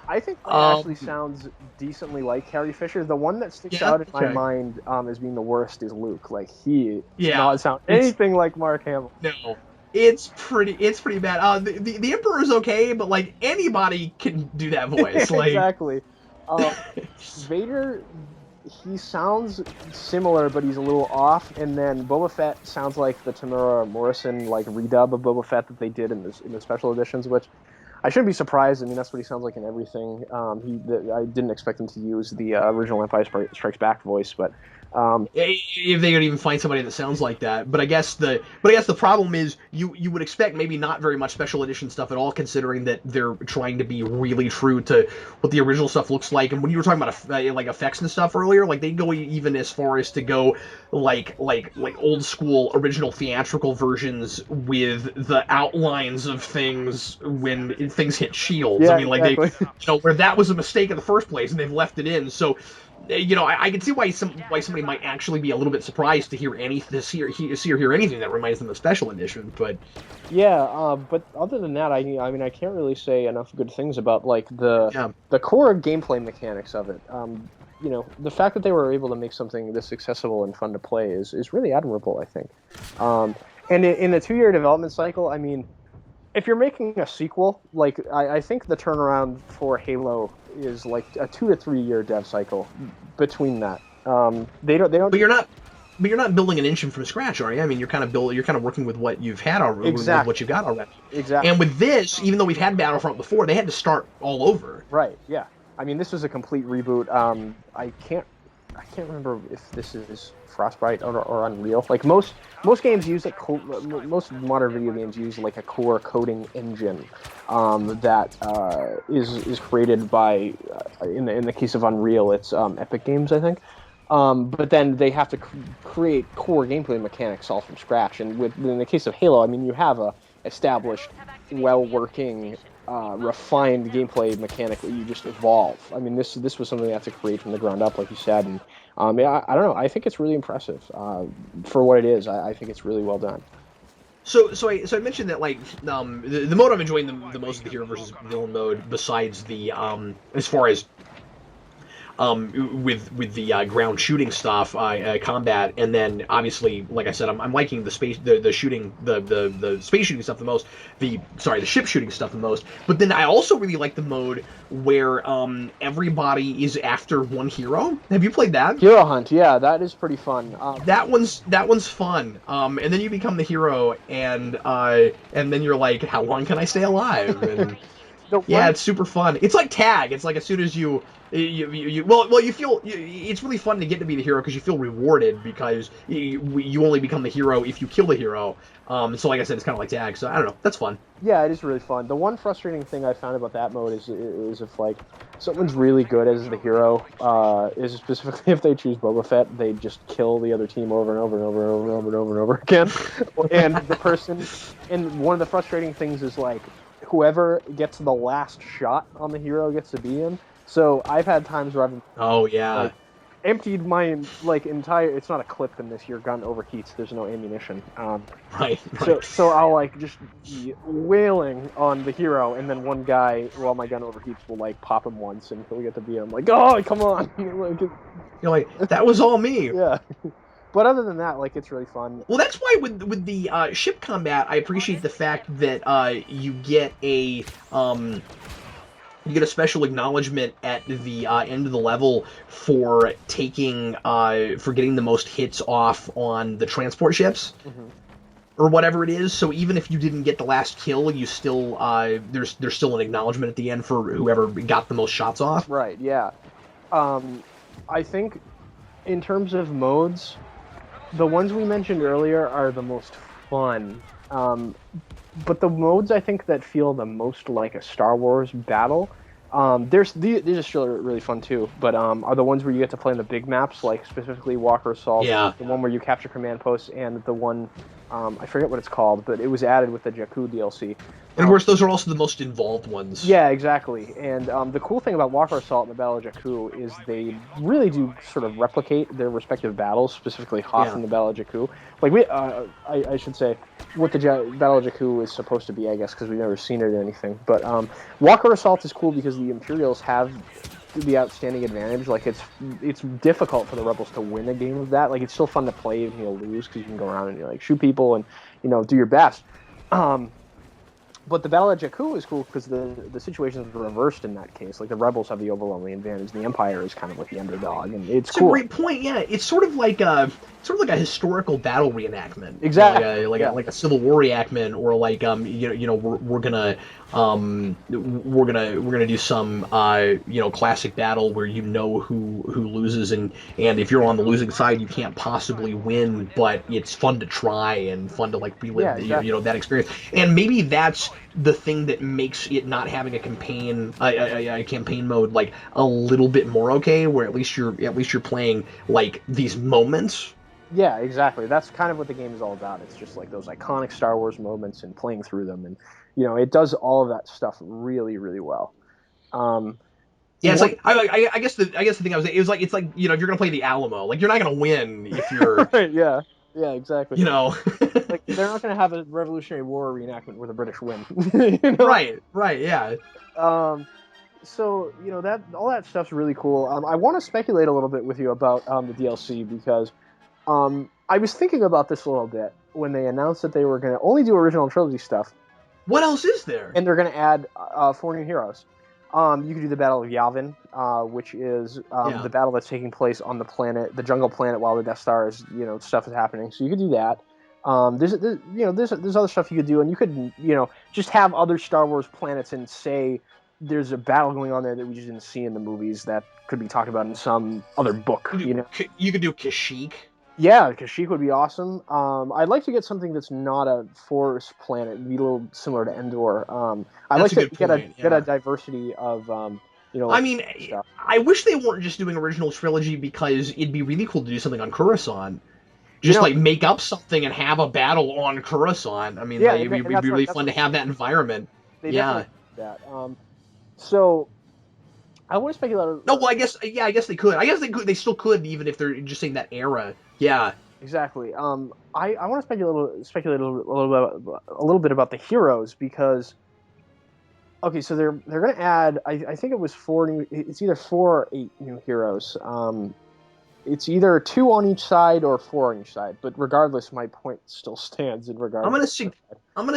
I think Leia actually sounds decently like Carrie Fisher. The one that sticks out in my mind as being the worst is Luke. Like, he does not sound anything like Mark Hamill. No. It's pretty bad. The Emperor's okay, but like anybody can do that voice. Like... Exactly. Vader, he sounds similar, but he's a little off. And then Boba Fett sounds like the Tamura Morrison like redub of Boba Fett that they did in the special editions, which I shouldn't be surprised. I mean, that's what he sounds like in everything. I didn't expect him to use the original Empire Strikes Back voice, but. If they could even find somebody that sounds like that, but I guess the problem is you would expect maybe not very much special edition stuff at all, considering that they're trying to be really true to what the original stuff looks like. And when you were talking about like effects and stuff earlier, like they go even as far as to go like old school original theatrical versions with the outlines of things when things hit shields. I mean, like exactly. They where that was a mistake in the first place, and they've left it in. So. I can see why somebody might actually be a little bit surprised to hear see or hear anything that reminds them of special edition. But but other than that, I mean, I can't really say enough good things about like the core gameplay mechanics of it. The fact that they were able to make something this accessible and fun to play is really admirable, I think. And in a 2-year development cycle, I mean, if you're making a sequel, like I think the turnaround for Halo is like a 2 to 3 year dev cycle between that. They don't. But you're not building an engine from scratch, are you? I mean, you're kind of working with what you've had already, exactly. With what you've got already. Exactly. And with this, even though we've had Battlefront before, they had to start all over. Right. Yeah. I mean, this was a complete reboot. I can't remember if this is Frostbite or Unreal. Like most games use most modern video games use like a core coding engine that is created by in the case of Unreal, it's Epic Games, I think. But then they have to create core gameplay mechanics all from scratch. And in the case of Halo, I mean, you have a established, well-working, refined gameplay mechanic that you just evolve. I mean, this was something they have to create from the ground up, like you said. And I don't know. I think it's really impressive for what it is. I think it's really well done. So I mentioned that like the mode I'm enjoying the most is the hero versus villain mode. Besides the as far as with the ground shooting stuff, combat, and then obviously, like I said, I'm liking the space, the shooting, the space shooting stuff the most. The ship shooting stuff the most. But then I also really like the mode where everybody is after one hero. Have you played that? Hero Hunt, yeah, that is pretty fun. That one's fun. And then you become the hero, and then you're like, how long can I stay alive? And yeah, it's super fun. It's like tag. It's like as soon as you feel it's really fun to get to be the hero because you feel rewarded because you only become the hero if you kill the hero. So like I said, it's kind of like tag. So I don't know, that's fun. Yeah, it is really fun. The one frustrating thing I found about that mode is if like someone's really good as the hero, is specifically if they choose Boba Fett, they just kill the other team over and over and over and over and over and over and over again. And one of the frustrating things is like whoever gets the last shot on the hero gets to be in. So I've had times where I've emptied my entire. It's not a clip in this. Your gun overheats. There's no ammunition. Right. So I'll like just be wailing on the hero, and then one guy, while my gun overheats, will like pop him once, and we get to beat him. Like, oh, come on! You're like, that was all me. Yeah. But other than that, like, it's really fun. Well, that's why with the ship combat, I appreciate the fact that you get a You get a special acknowledgement at the end of the level for getting the most hits off on the transport ships. Mm-hmm. Or whatever it is. So even if you didn't get the last kill, you still there's still an acknowledgement at the end for whoever got the most shots off. Right. Yeah. I think in terms of modes, the ones we mentioned earlier are the most fun. But the modes I think that feel the most like a Star Wars battle, these are still really fun too. But are the ones where you get to play in the big maps, like specifically Walker Assault, Yeah. the one where you capture command posts, and the one I forget what it's called, but it was added with the Jakku DLC. And of course, those are also the most involved ones. Yeah, exactly. And the cool thing about Walker Assault and the Battle of Jakku is they really do sort of replicate their respective battles, specifically Hoth and the Battle of Jakku. Like I should say, what the Battle of Jakku is supposed to be, I guess, because we've never seen it or anything. But Walker Assault is cool because the Imperials have the outstanding advantage. Like it's difficult for the Rebels to win a game of that. Like it's still fun to play even you'll lose because you can go around and like shoot people and do your best. But the Battle of Jakku is cool because the situation is reversed in that case. Like the Rebels have the overwhelming advantage, and the Empire is kind of like the underdog, and it's cool. A great point. Yeah, it's sort of like a historical battle reenactment. Exactly. Like a Civil War reenactment, or like we're gonna do some classic battle where who loses, and if you're on the losing side, you can't possibly win, but it's fun to try and fun to like relive that experience. And maybe that's the thing that makes it not having a campaign mode like a little bit more okay, where at least you're playing like these moments. Yeah, exactly. That's kind of what the game is all about. It's just like those iconic Star Wars moments and playing through them, and it does all of that stuff really, really well. It's like I guess the thing I was saying, it's like if you're gonna play the Alamo, like you're not gonna win if you're yeah, exactly. Like they're not gonna have a Revolutionary War reenactment where the British win. Right, yeah. So that all that stuff's really cool. I want to speculate a little bit with you about the DLC because I was thinking about this a little bit when they announced that they were going to only do original trilogy stuff. What else is there? And they're going to add 4 new heroes. You could do the Battle of Yavin, which is the battle that's taking place on the jungle planet, while the Death Star is, stuff is happening. So you could do that. There's other stuff you could do, and you could, just have other Star Wars planets and say there's a battle going on there that we just didn't see in the movies that could be talked about in some other book. You could do Kashyyyk. Yeah, Kashyyyk would be awesome. I'd like to get something that's not a forest planet. It'd be a little similar to Endor. I'd like to get a diversity of, stuff. I wish they weren't just doing original trilogy, because it'd be really cool to do something on Coruscant. Just like make up something and have a battle on Coruscant. I mean, it'd be really fun to have that environment. They definitely do that. So I want to speculate. No, well, I guess they could. They still could, even if they're just saying that era. Yeah, exactly. I want to speculate a little bit about the heroes, because so they're going to add. I think it was 4 new. It's either 4 or 8 new heroes. It's either 2 on each side or 4 on each side. But regardless, my point still stands in regard. I'm gonna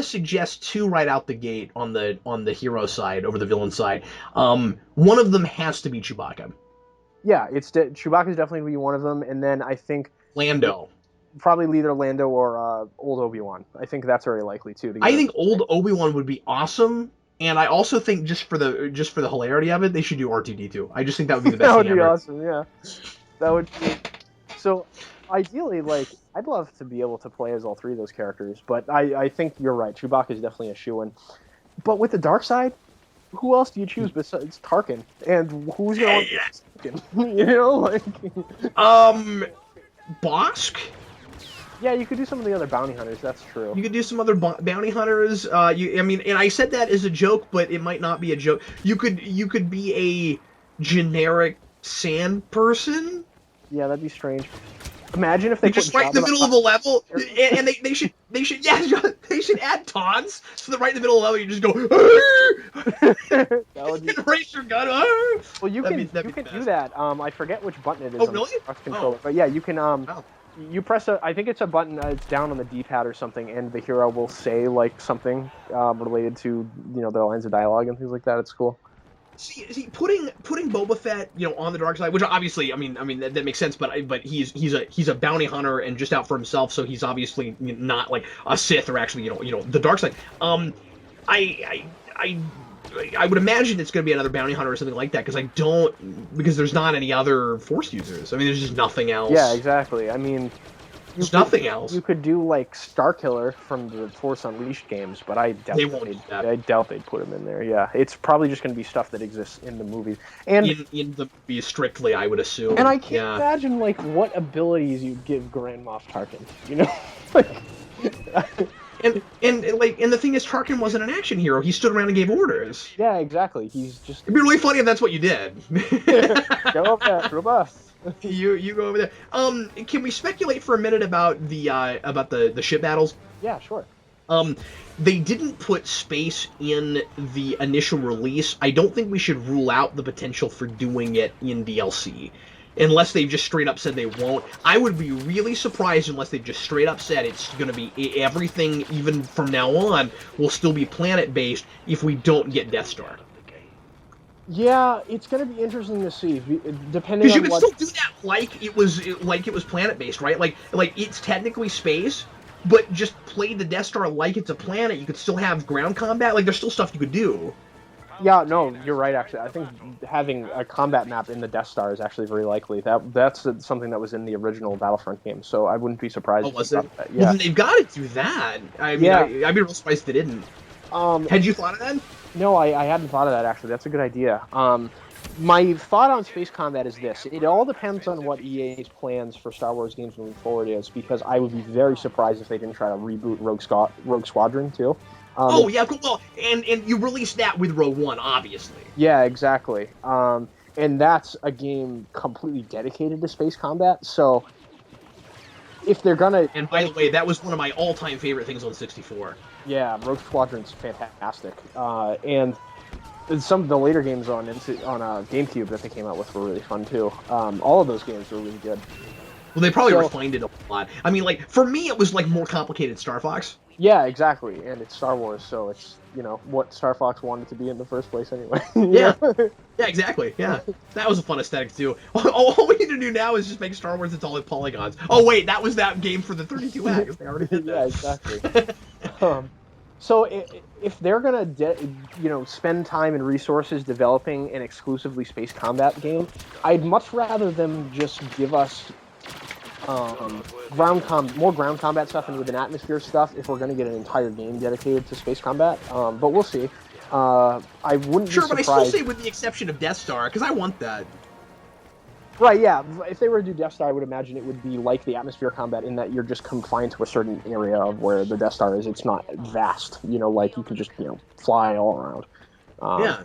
suggest 2 right out the gate on the hero side over the villain side. One of them has to be Chewbacca. Yeah, Chewbacca's definitely going to be one of them, and then I think Lando. Probably either Lando or old Obi-Wan. I think that's very likely too. I think old Obi-Wan would be awesome, and I also think just for the hilarity of it, they should do R2-D2. I just think that would be the best. That would thing be ever. Awesome. Yeah, that would be. So ideally, I'd love to be able to play as all 3 of those characters, but I think you're right. Chewbacca is definitely a shoo-in. But with the dark side, who else do you choose besides Tarkin? And who's going to want Tarkin? Bosk? Yeah, you could do some of the other bounty hunters. That's true. You could do some other bounty hunters. And I said that as a joke, but it might not be a joke. You could be a generic sand person. Yeah, that'd be strange. Imagine if they just right in the middle of the level, and they should add taunts, so that right in the middle of the level you just go that would be... raise your gun. Well, you can do that. I forget which button it is. Oh, really? On the controller. But yeah, you can you press I think it's a button. It's down on the D-pad or something, and the hero will say like something related to the lines of dialogue and things like that. It's cool. See, putting Boba Fett, on the dark side, which obviously, that makes sense, but he's a bounty hunter and just out for himself, so he's obviously not like a Sith or actually, the dark side. I I would imagine it's going to be another bounty hunter or something like that because there's not any other Force users. I mean, there's just nothing else. Yeah, exactly. I mean, there's nothing else. You could do like Starkiller from the Force Unleashed games, but I doubt they'd put him in there. Yeah, it's probably just going to be stuff that exists in the movies and in the movie strictly, I would assume. And I can't imagine like what abilities you'd give Grand Moff Tarkin. You know, like. And the thing is, Tarkin wasn't an action hero. He stood around and gave orders. Yeah, exactly. He's just. It'd be really funny if that's what you did. Go over there, robust. You go over there. Can we speculate for a minute about the ship battles? Yeah, sure. They didn't put space in the initial release. I don't think we should rule out the potential for doing it in DLC. Unless they've just straight up said they won't. I would be really surprised unless they've just straight up said it's going to be everything, even from now on, will still be planet-based if we don't get Death Star. Yeah, it's going to be interesting to see, depending on because you can still do that like it was planet-based, right? Like it's technically space, but just play the Death Star like it's a planet. You could still have ground combat. Like, there's still stuff you could do. Yeah, no, you're right, actually. I think having a combat map in the Death Star is actually very likely. That's something that was in the original Battlefront game, so I wouldn't be surprised. Oh, was it? Yeah. Well, then they've got to do that. I mean, yeah. I'd be real surprised if they didn't. Had you thought of that? No, I hadn't thought of that, actually. That's a good idea. My thought on space combat is this. It all depends on what EA's plans for Star Wars games moving forward is, because I would be very surprised if they didn't try to reboot Rogue Squadron, too. Yeah, well, and you released that with Rogue One, obviously. Yeah, exactly. And that's a game completely dedicated to space combat, so if they're gonna... And by the way, that was one of my all-time favorite things on 64. Yeah, Rogue Squadron's fantastic. And some of the later games on GameCube that they came out with were really fun, too. All of those games were really good. Well, they probably refined it a lot. I mean, like, for me, it was, like, more complicated Star Fox. Yeah, exactly, and it's Star Wars, so it's, what Star Fox wanted to be in the first place anyway. Yeah, yeah, exactly, yeah. That was a fun aesthetic, too. All we need to do now is just make Star Wars that's all like polygons. Oh, wait, that was that game for the 32X. They already did that. Yeah, exactly. So if they're going to, spend time and resources developing an exclusively space combat game, I'd much rather them just give us... more ground combat stuff and with an atmosphere stuff if we're going to get an entire game dedicated to space combat. But we'll see. I wouldn't be surprised. Sure, but I still say with the exception of Death Star, because I want that. Right, yeah. If they were to do Death Star, I would imagine it would be like the atmosphere combat in that you're just confined to a certain area of where the Death Star is. It's not vast, like you can just, fly all around. Yeah.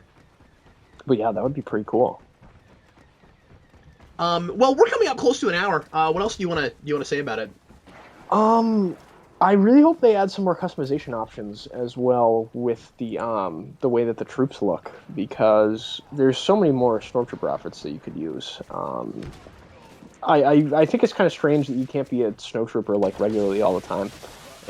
But yeah, that would be pretty cool. Well, we're coming up close to an hour. What else do you want to say about it? I really hope they add some more customization options as well with the way that the troops look, because there's so many more Stormtrooper outfits that you could use. I think it's kind of strange that you can't be a Snowtrooper like regularly all the time.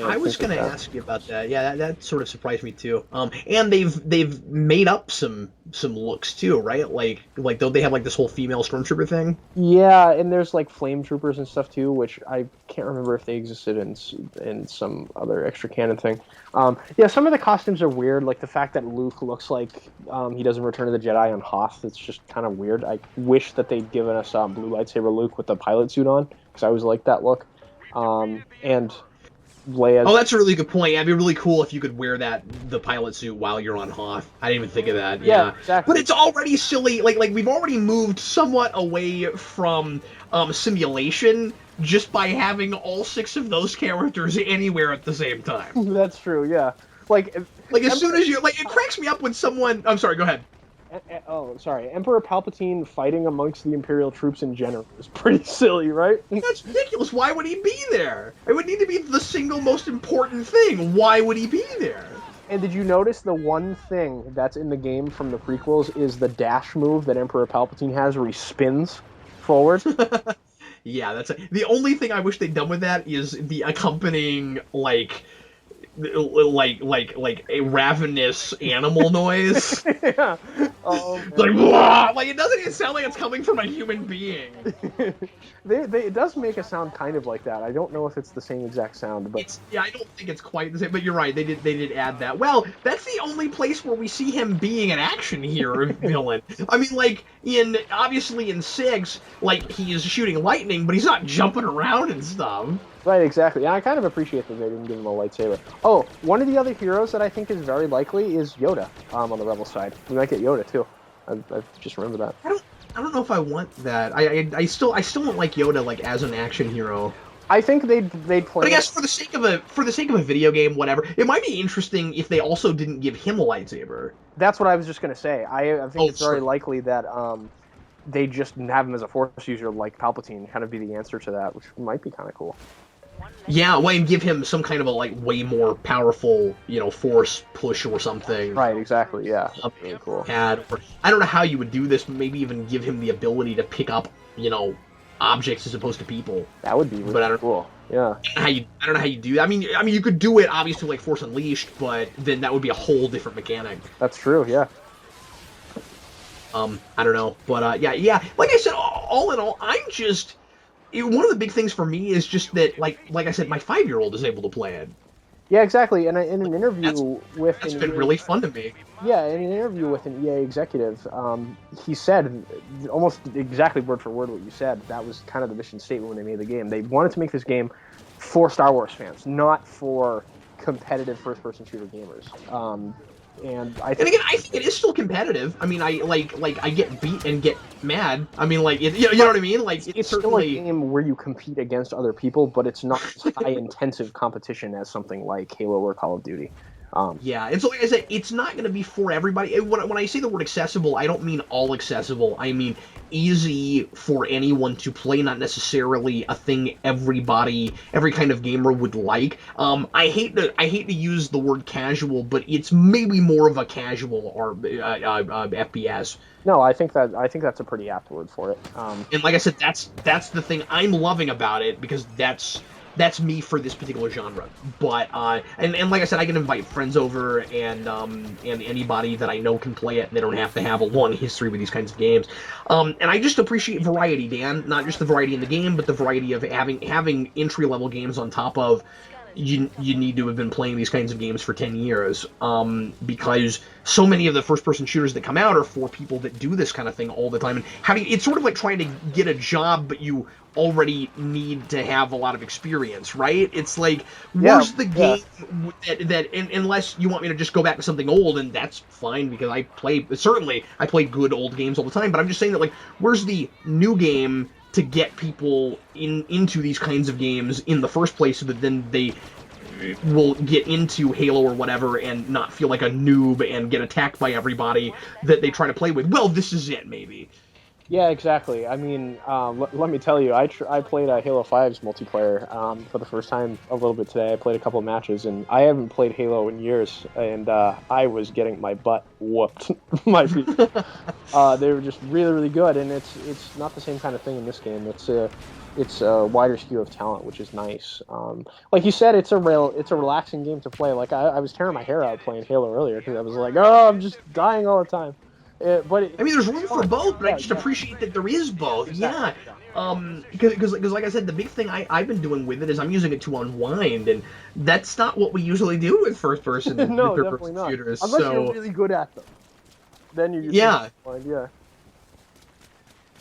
I was going to ask you about that. Yeah, that sort of surprised me too. And they've made up some looks too, right? Like don't they have like this whole female Stormtrooper thing? Yeah, and there's like flame troopers and stuff too, which I can't remember if they existed in some other extra canon thing. Yeah, some of the costumes are weird, like the fact that Luke looks like he doesn't Return of the Jedi on Hoth. It's just kind of weird. I wish that they'd given us blue lightsaber Luke with the pilot suit on, because I always liked that look. And Leia. Oh, that's a really good point. It'd be really cool if you could wear the pilot suit while you're on Hoth. I didn't even think of that. Yeah, exactly. But it's already silly. Like we've already moved somewhat away from simulation just by having all 6 of those characters anywhere at the same time. That's true. Yeah. Like as soon as you it cracks me up when someone. I'm sorry. Go ahead. Oh, sorry. Emperor Palpatine fighting amongst the Imperial troops in general is pretty silly, right? That's ridiculous. Why would he be there? It would need to be the single most important thing. Why would he be there? And did you notice the one thing that's in the game from the prequels is the dash move that Emperor Palpatine has where he spins forward? Yeah, the only thing I wish they'd done with that is the accompanying, like a ravenous animal noise. Yeah. Like, blah! Like, it doesn't even sound like it's coming from a human being. It does make a sound kind of like that. I don't know if it's the same exact sound, but I don't think it's quite the same. But you're right, they did add that. Well, that's the only place where we see him being an action hero villain. I mean, like obviously in 6, like he is shooting lightning, but he's not jumping around and stuff. Right, exactly. And I kind of appreciate that they didn't give him a lightsaber. Oh, one of the other heroes that I think is very likely is Yoda on the Rebel side. We might get Yoda, too. I've just remembered that. I don't know if I want that. I still don't like Yoda like as an action hero. I think they'd play. But I guess for the sake of a video game, whatever, it might be interesting if they also didn't give him a lightsaber. That's what I was just gonna say. I think it's very likely that they just have him as a Force user like Palpatine, kind of be the answer to that, which might be kind of cool. Yeah, well, and give him some kind of a like way more powerful, Force push or something. Right, exactly. Yeah, that's really cool. I don't know how you would do this, but maybe even give him the ability to pick up, objects as opposed to people. That would be really cool. Yeah. I don't know how you do that. I mean, you could do it obviously like Force Unleashed, but then that would be a whole different mechanic. That's true. Yeah. I don't know, but yeah. Like I said, all in all, one of the big things for me is just that, like I said, my 5-year-old is able to play it. Yeah, exactly. And in an interview that's been really fun to me. Yeah, in an interview with an EA executive, he said almost exactly word for word what you said. That was kind of the mission statement when they made the game. They wanted to make this game for Star Wars fans, not for competitive first-person shooter gamers. And I think it is still competitive. I mean, I get beat and get mad. I mean, like, you know what I mean? Like, it's certainly still a game where you compete against other people, but it's not as high intensive competition as something like Halo or Call of Duty. Yeah, and so like I said, it's not going to be for everybody. When I say the word accessible, I don't mean all accessible. I mean easy for anyone to play, not necessarily a thing every kind of gamer would like. I hate to use the word casual, but it's maybe more of a casual or FPS. No, I think that's a pretty apt word for it. And like I said, that's the thing I'm loving about it, because that's me for this particular genre. But and like I said, I can invite friends over and anybody that I know can play it, and they don't have to have a long history with these kinds of games. And I just appreciate variety, Dan. Not just the variety in the game, but the variety of having entry-level games on top of you need to have been playing these kinds of games for 10 years, because so many of the first-person shooters that come out are for people that do this kind of thing all the time. And it's sort of like trying to get a job, but you already need to have a lot of experience, right? It's like, where's the game that unless you want me to just go back to something old, and that's fine, because I play good old games all the time, but I'm just saying that, like, where's the new game to get people into these kinds of games in the first place, so that then they will get into Halo or whatever and not feel like a noob and get attacked by everybody that they try to play with. Well, this is it, maybe. Yeah, exactly. I mean, let me tell you, I played Halo 5's multiplayer for the first time a little bit today. I played a couple of matches, and I haven't played Halo in years, and I was getting my butt whooped. They were just really, really good, and it's not the same kind of thing in this game. It's a wider skew of talent, which is nice. Like you said, it's a relaxing game to play. Like I was tearing my hair out playing Halo earlier, because I was like, oh, I'm just dying all the time. But I mean, there's room for both, but I just appreciate that there is both. Exactly. Yeah. Because like I said, the big thing I've been doing with it is I'm using it to unwind, and that's not what we usually do with first-person no, definitely not. shooters. Unless you're really good at them, then you unwind, yeah.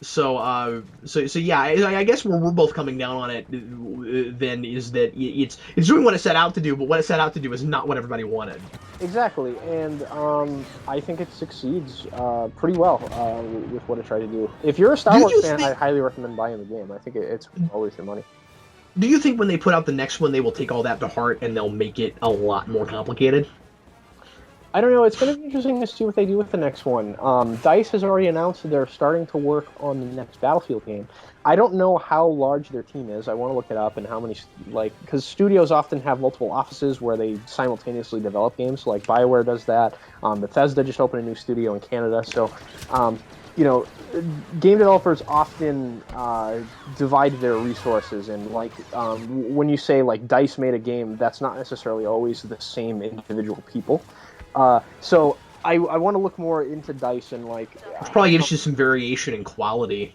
So yeah, I guess where we're both coming down on it then is that it's doing what it set out to do, but what it set out to do is not what everybody wanted. Exactly, and I think it succeeds pretty well with what it tried to do. If you're a Star Wars fan, I highly recommend buying the game. I think it's always your money. Do you think when they put out the next one, they will take all that to heart and they'll make it a lot more complicated? I don't know. It's going to be interesting to see what they do with the next one. DICE has already announced that they're starting to work on the next Battlefield game. I don't know how large their team is. I want to look it up, and how many, because studios often have multiple offices where they simultaneously develop games. Like BioWare does that. Bethesda just opened a new studio in Canada. So, game developers often divide their resources, and when you say DICE made a game, that's not necessarily always the same individual people. So I want to look more into DICE and like. It's probably gives you some variation in quality.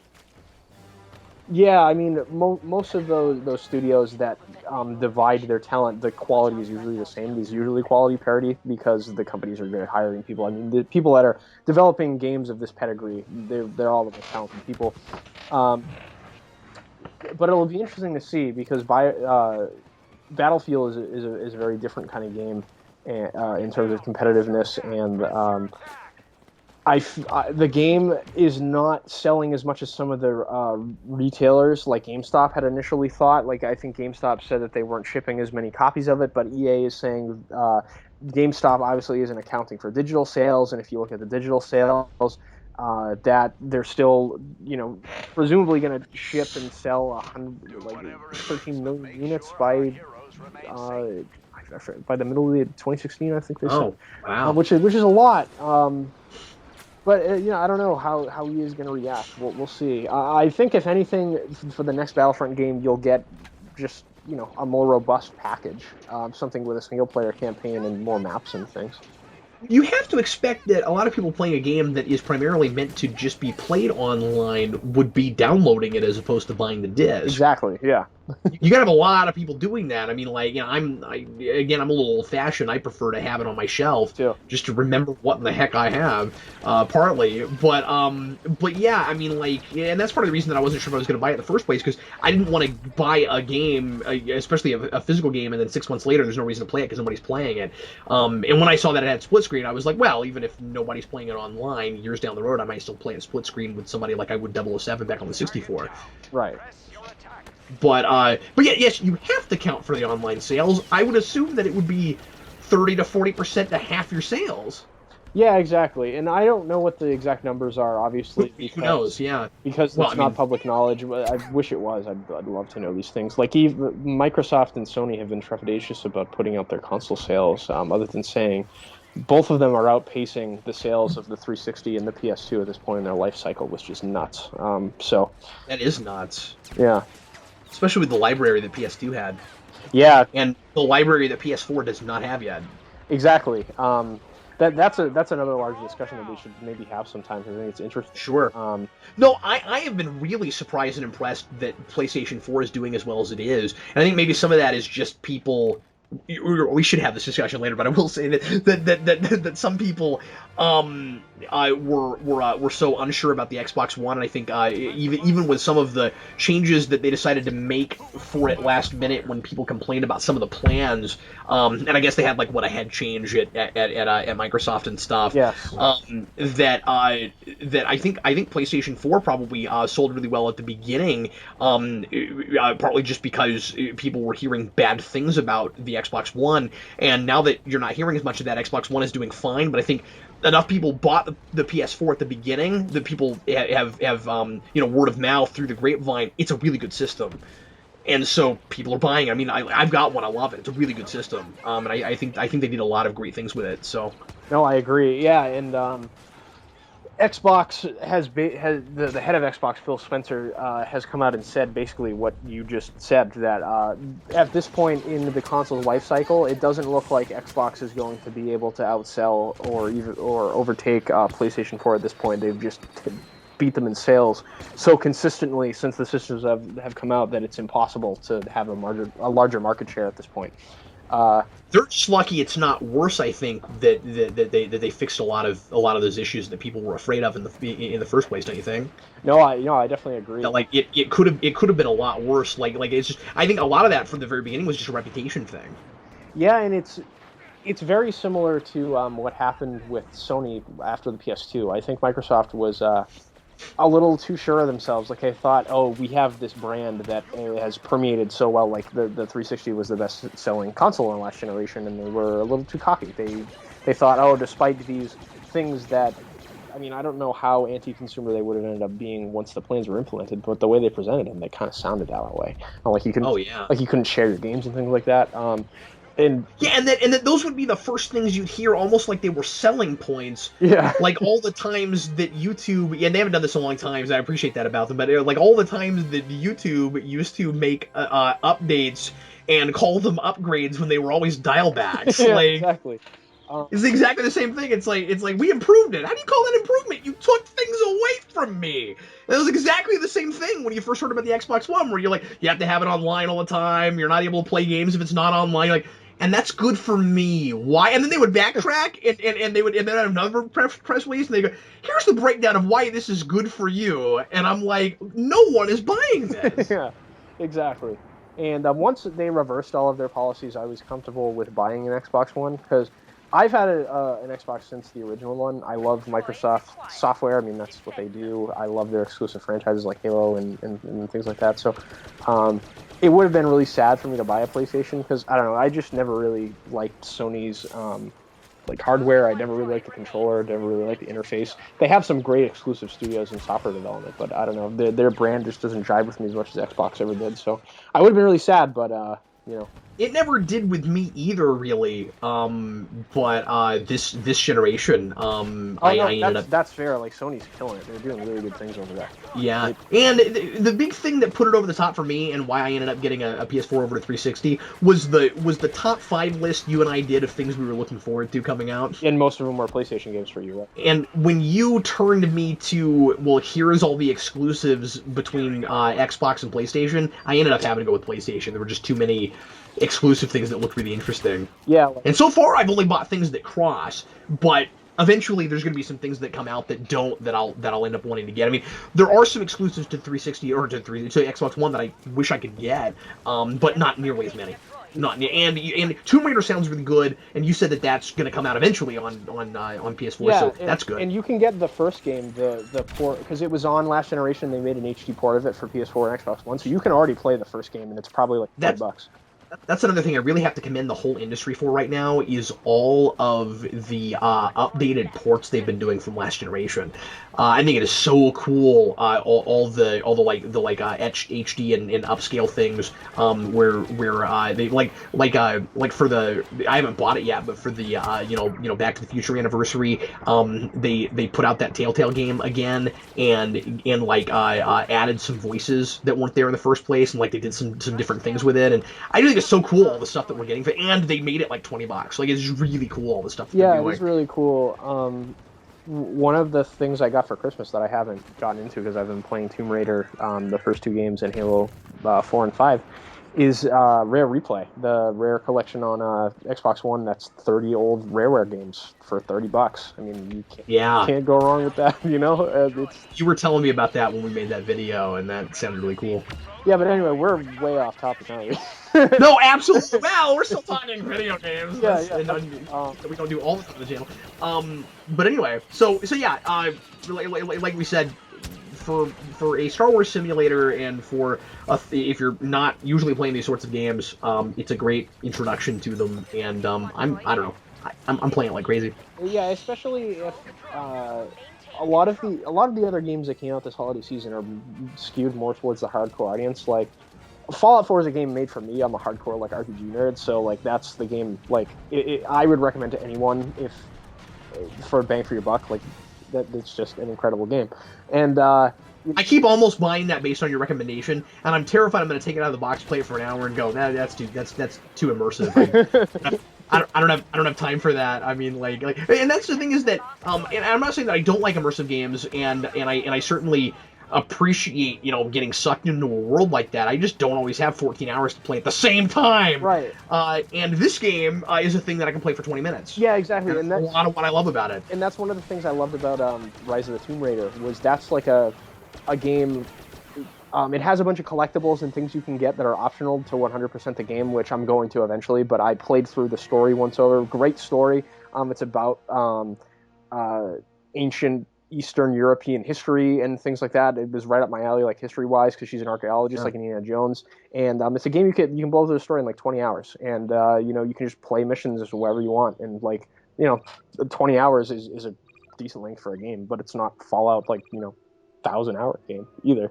Yeah, I mean, most of those studios that divide their talent, the quality is usually the same. There's usually quality parity because the companies are good at hiring people. I mean, the people that are developing games of this pedigree, they're all the most talented people. Um, but it'll be interesting to see because Battlefield is a very different kind of game in terms of competitiveness, and the game is not selling as much as some of the retailers like GameStop had initially thought. Like I think GameStop said that they weren't shipping as many copies of it, but EA is saying GameStop obviously isn't accounting for digital sales, and if you look at the digital sales, that they're still, presumably going to ship and sell 13 million units uh, by the middle of 2016, I think they said. Oh, wow. Which is a lot. But I don't know how he is going to react. We'll see. I think if anything, for the next Battlefront game, you'll get just a more robust package, something with a single player campaign and more maps and things. You have to expect that a lot of people playing a game that is primarily meant to just be played online would be downloading it as opposed to buying the disc. Exactly, yeah. You gotta have a lot of people doing that. I mean, like, I'm a little old-fashioned. I prefer to have it on my shelf just to remember what the heck I have, partly. But yeah, I mean, like, and that's part of the reason that I wasn't sure if I was going to buy it in the first place, because I didn't want to buy a game, especially a physical game, and then 6 months later there's no reason to play it because nobody's playing it. And when I saw that it had split screen, I was like, well, even if nobody's playing it online, years down the road, I might still play it split screen with somebody like I would 007 back on the 64. Right. But yeah, yes, you have to count for the online sales. I would assume that it would be 30 to 40% to half your sales. Yeah, exactly. And I don't know what the exact numbers are, obviously. Who knows? Yeah. Because it's not public knowledge. I wish it was. I'd love to know these things. Like, even Microsoft and Sony have been trepidatious about putting out their console sales, other than saying both of them are outpacing the sales of the 360 and the PS2 at this point in their life cycle, which is nuts. So that is nuts. Yeah. Especially with the library that PS2 had. Yeah. And the library that PS4 does not have yet. Exactly. That's another large discussion that we should maybe have sometime, because I think it's interesting. Sure. No, I have been really surprised and impressed that PlayStation 4 is doing as well as it is. And I think maybe some of that is just people. We should have this discussion later, but I will say that some people were so unsure about the Xbox One, and I think even with some of the changes that they decided to make for it last minute, when people complained about some of the plans, and I guess they had a head change at Microsoft and stuff. Yes. That I think PlayStation 4 probably sold really well at the beginning, partly just because people were hearing bad things about the Xbox One, and now that you're not hearing as much of that, Xbox One is doing fine. But I think enough people bought the PS4 at the beginning that people have word of mouth through the grapevine. It's a really good system, and so people are buying. I mean, I've got one. I love it. It's a really good system, and I think they did a lot of great things with it. So. No, I agree. Yeah, and Xbox has the head of Xbox, Phil Spencer, has come out and said basically what you just said, that at this point in the console's life cycle, it doesn't look like Xbox is going to be able to outsell or overtake PlayStation 4 at this point. They've just beat them in sales so consistently since the systems have come out that it's impossible to have a larger market share at this point. They're just lucky it's not worse. I think that they fixed a lot of those issues that people were afraid of in the first place. Don't you think? No, I definitely agree. That, it could have been a lot worse. Like it's just, I think a lot of that from the very beginning was just a reputation thing. Yeah, and it's very similar to what happened with Sony after the PS2. I think Microsoft was a little too sure of themselves. Like, they thought, oh, we have this brand that has permeated so well. Like, the 360 was the best-selling console in the last generation, and they were a little too cocky. They thought, oh, despite these things that, I mean, I don't know how anti-consumer they would have ended up being once the plans were implemented, but the way they presented them, they kind of sounded that way. Like, you couldn't share your games and things like that. And that those would be the first things you'd hear, almost like they were selling points. Yeah. Like all the times that YouTube, and they haven't done this in a long time, so I appreciate that about them, but like all the times that YouTube used to make updates and call them upgrades when they were always dial backs. Yeah, exactly. It's exactly the same thing. It's like we improved it. How do you call that improvement? You took things away from me. And it was exactly the same thing when you first heard about the Xbox One, where you're like, you have to have it online all the time. You're not able to play games if it's not online. Like, and that's good for me. Why? And then they would backtrack and they would and then another press release and they go, here's the breakdown of why this is good for you. And I'm like, no one is buying this. Yeah, exactly. And once they reversed all of their policies, I was comfortable with buying an Xbox One because I've had an Xbox since the original one. I love Microsoft software. I mean, that's what they do. I love their exclusive franchises like Halo and things like that. So it would have been really sad for me to buy a PlayStation because, I don't know, I just never really liked Sony's like hardware. I never really liked the controller. Never really liked the interface. They have some great exclusive studios and software development, but I don't know. Their brand just doesn't jive with me as much as Xbox ever did. So I would have been really sad, but you know. It never did with me either, really. But this generation, I ended up. That's fair. Like Sony's killing it. They're doing really good things over there. Yeah, and the big thing that put it over the top for me, and why I ended up getting a PS4 over to 360, was the top 5 list you and I did of things we were looking forward to coming out. And most of them were PlayStation games for you, right? And when you turned me to, well, here's all the exclusives between Xbox and PlayStation, I ended up having to go with PlayStation. There were just too many exclusive things that look really interesting. Yeah. And so far, I've only bought things that cross, but eventually there's going to be some things that come out that don't, that I'll end up wanting to get. I mean, there are some exclusives to 360 or to Xbox One that I wish I could get, but not nearly as many. And Tomb Raider sounds really good, and you said that that's going to come out eventually on PS4, yeah, so that's good. And you can get the first game, the port, because it was on last generation. They made an HD port of it for PS4 and Xbox One, so you can already play the first game, and it's probably like $5. That's another thing I really have to commend the whole industry for right now is all of the updated ports they've been doing from last generation. I think it is so cool. All the HD and upscale things where they like for the, I haven't bought it yet, but for the Back to the Future anniversary, they put out that Telltale game again and added some voices that weren't there in the first place, and like they did some different things with it, and I really think it's so cool all the stuff that we're getting, and they made it like $20. Like, it's really cool all the stuff that they're doing. Yeah, it's really cool. One of the things I got for Christmas that I haven't gotten into because I've been playing Tomb Raider, the first 2 games, and Halo 4 and 5, is Rare Replay, the Rare collection on Xbox One. That's 30 old Rareware games for $30. I mean, you can't go wrong with that, you know? You were telling me about that when we made that video, and that sounded really cool. Yeah, but anyway, we're way off topic, aren't we? No, absolutely. Well, we're still talking video games. Yeah. We don't do all this on the channel. But anyway, so yeah, like we said, for a Star Wars simulator and for if you're not usually playing these sorts of games, it's a great introduction to them. And I don't know, I'm playing it like crazy. Yeah, especially if a lot of the other games that came out this holiday season are skewed more towards the hardcore audience. Like Fallout 4 is a game made for me. I'm a hardcore like RPG nerd, so like that's the game. Like I would recommend to anyone if for a bang for your buck. Like it's just an incredible game. And I keep almost buying that based on your recommendation, and I'm terrified I'm going to take it out of the box, play it for an hour, and go, nah, that's too immersive. I don't have time for that. I mean, like, and that's the thing is that, and I'm not saying that I don't like immersive games, and I certainly appreciate, getting sucked into a world like that. I just don't always have 14 hours to play at the same time. Right. And this game is a thing that I can play for 20 minutes. Yeah, exactly. And that's a lot of what I love about it. And that's one of the things I loved about Rise of the Tomb Raider was that's like a game. It has a bunch of collectibles and things you can get that are optional to 100% the game, which I'm going to eventually, but I played through the story once over. Great story. It's about ancient Eastern European history and things like that. It was right up my alley, like history-wise, because she's an archaeologist, like Indiana Jones. And it's a game you can blow through the story in like 20 hours. And, you can just play missions wherever you want. And, 20 hours is a decent length for a game, but it's not Fallout, 1,000-hour game either,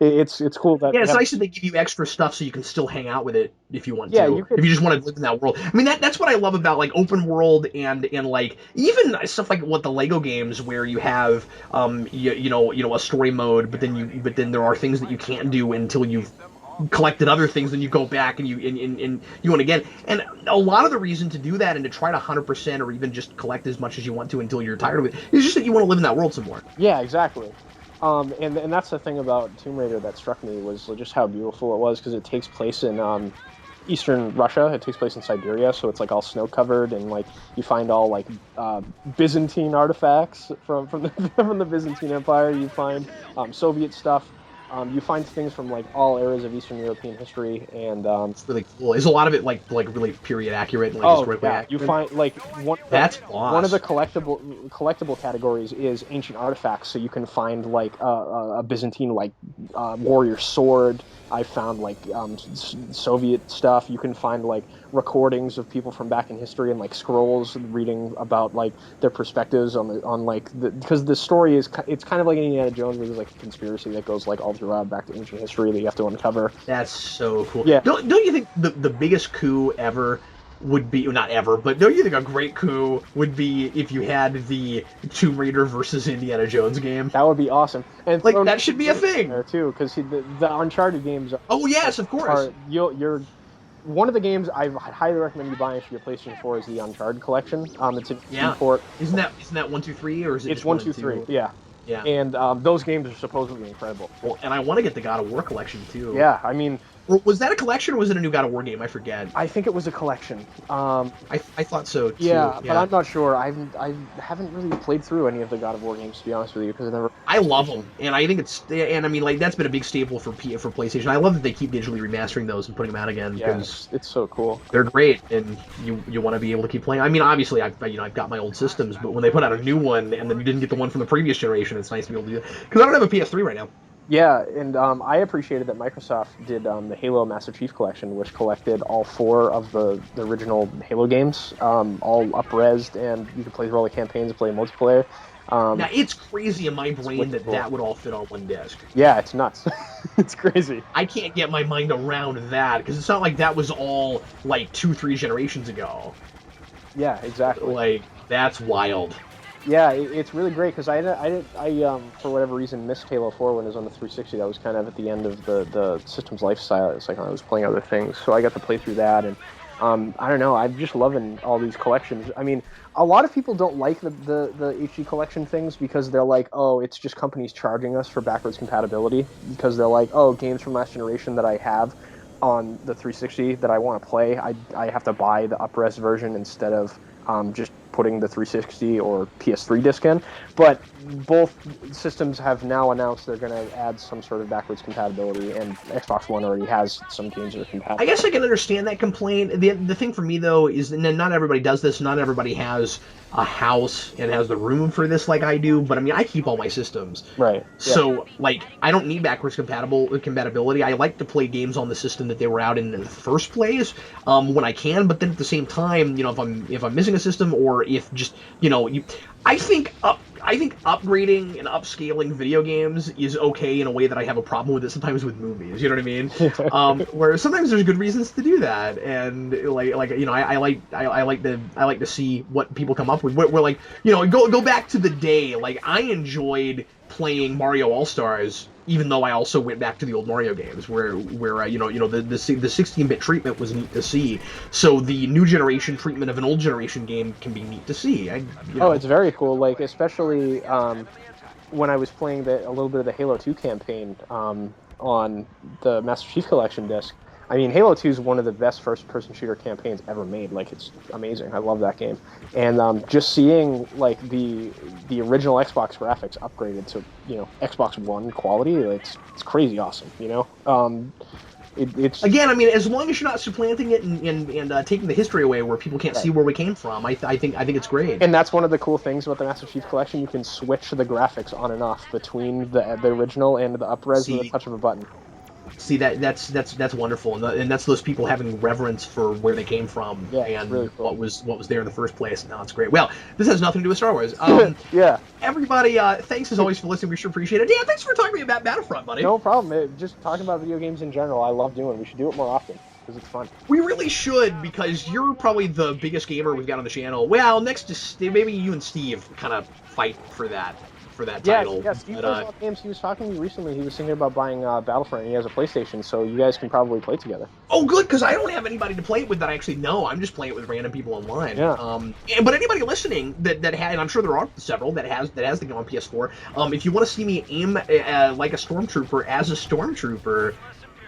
It's cool that... Yeah, it's nice that they give you extra stuff so you can still hang out with it if you want to. If you just want to live in that world. I mean, that's what I love about, open world and even stuff like what the Lego games where you have, a story mode, but then there are things that you can't do until you've collected other things, then you go back and you want again. And a lot of the reason to do that and to try to 100% or even just collect as much as you want to until you're tired of it is just that you want to live in that world some more. Yeah, exactly. And that's the thing about Tomb Raider that struck me was just how beautiful it was, because it takes place in eastern Russia. It takes place in Siberia, so it's like all snow covered, and like you find all like Byzantine artifacts from the from the Byzantine Empire. You find Soviet stuff. You find things from like all eras of Eastern European history, and it's really cool. Is a lot of it like really period accurate and like historically accurate? You find like one of the collectible categories is ancient artifacts. So you can find like a Byzantine like warrior sword. I found like Soviet stuff. You can find like recordings of people from back in history and like scrolls reading about like their perspectives because the story is it's kind of like Indiana Jones, where there's like a conspiracy that goes like all throughout back to ancient history that you have to uncover. That's so cool. Yeah. Don't you think the biggest coup ever would be, not ever, but don't you think a great coup would be if you had the Tomb Raider versus Indiana Jones game? That would be awesome. And like that should be a thing there too, because the Uncharted games. Oh yes, of course. You're one of the games I highly recommend you buying for your PlayStation 4 is the Uncharted collection. It's a port. Isn't that 1, 2, 3, or is it? It's 1, 2, 3. Yeah. Yeah. And those games are supposedly incredible. Well, and I want to get the God of War collection too. Yeah, I mean. Was that a collection, or was it a new God of War game? I forget. I think it was a collection. I thought so too. Yeah, but I'm not sure. I haven't really played through any of the God of War games, to be honest with you, because I love them, and I think I mean, like that's been a big staple for PlayStation. I love that they keep digitally remastering those and putting them out again because it's so cool. They're great, and you want to be able to keep playing. I mean, obviously, I've got my old systems, but when they put out a new one and then you didn't get the one from the previous generation, it's nice to be able to do that. Because I don't have a PS3 right now. Yeah, and I appreciated that Microsoft did the Halo Master Chief Collection, which collected all 4 of the original Halo games, all up-resed, and you could play through all the campaigns and play multiplayer. Now, it's crazy in my brain that would all fit on one disc. Yeah, it's nuts. It's crazy. I can't get my mind around that, because it's not like that was all, like, 2-3 generations ago. Yeah, exactly. Like, that's wild. Yeah, it's really great, because I for whatever reason missed Halo 4 when it was on the 360. That was kind of at the end of the system's life cycle. It's like I was playing other things, so I got to play through that, and I don't know, I'm just loving all these collections. I mean, a lot of people don't like the HD collection things because they're like, oh, it's just companies charging us for backwards compatibility, because they're like, oh, games from last generation that I have on the 360 that I want to play, I have to buy the up-res version instead of just putting the 360 or PS3 disc in. But both systems have now announced they're going to add some sort of backwards compatibility, and Xbox One already has some games that are compatible. I guess I can understand that complaint. The thing for me, though, is that not everybody does this. Not everybody has a house and has the room for this like I do, but I mean, I keep all my systems. Right. Yeah. So, like, I don't need backwards compatibility. I like to play games on the system that they were out in the first place when I can, but then at the same time, you know, if I'm missing a system, or if just, you know, I think upgrading and upscaling video games is okay in a way that I have a problem with it sometimes with movies. You know what I mean? Where sometimes there's good reasons to do that, and like you know, I like to see what people come up with. Where like, you know, go back to the day. Like, I enjoyed playing Mario All-Stars, even though I also went back to the old Mario games, where you know the 16-bit treatment was neat to see. So the new generation treatment of an old generation game can be neat to see. Oh, it's very cool. Like, especially when I was playing a little bit of the Halo 2 campaign on the Master Chief Collection disc. I mean, Halo 2 is one of the best first-person shooter campaigns ever made. Like, it's amazing. I love that game. And just seeing, like, the original Xbox graphics upgraded to, you know, Xbox One quality, it's crazy awesome, you know? It's again, I mean, as long as you're not supplanting it and taking the history away where people can't see where we came from, I think it's great. And that's one of the cool things about the Master Chief Collection. You can switch the graphics on and off between the original and the up-res with a touch of a button. See, that's wonderful, and that's those people having reverence for where they came from and really cool. what was there in the first place. No, it's great. Well, this has nothing to do with Star Wars. Yeah. Everybody, thanks as always for listening. We sure appreciate it. Dan, thanks for talking to me about Battlefront, buddy. No problem. Just talking about video games in general, I love doing. We should do it more often. because it's fun. We really should, because you're probably the biggest gamer we've got on the channel. Well, next to maybe you and Steve kind of fight for that title. Yeah, Steve plays a lot of games. He was talking to me recently. He was thinking about buying Battlefront, and he has a PlayStation, so you guys can probably play together. Oh, good, because I don't have anybody to play it with that I actually know. I'm just playing it with random people online. Yeah. But anybody listening that had, and I'm sure there are several that has the game on PS4. If you want to see me aim like a stormtrooper as a stormtrooper,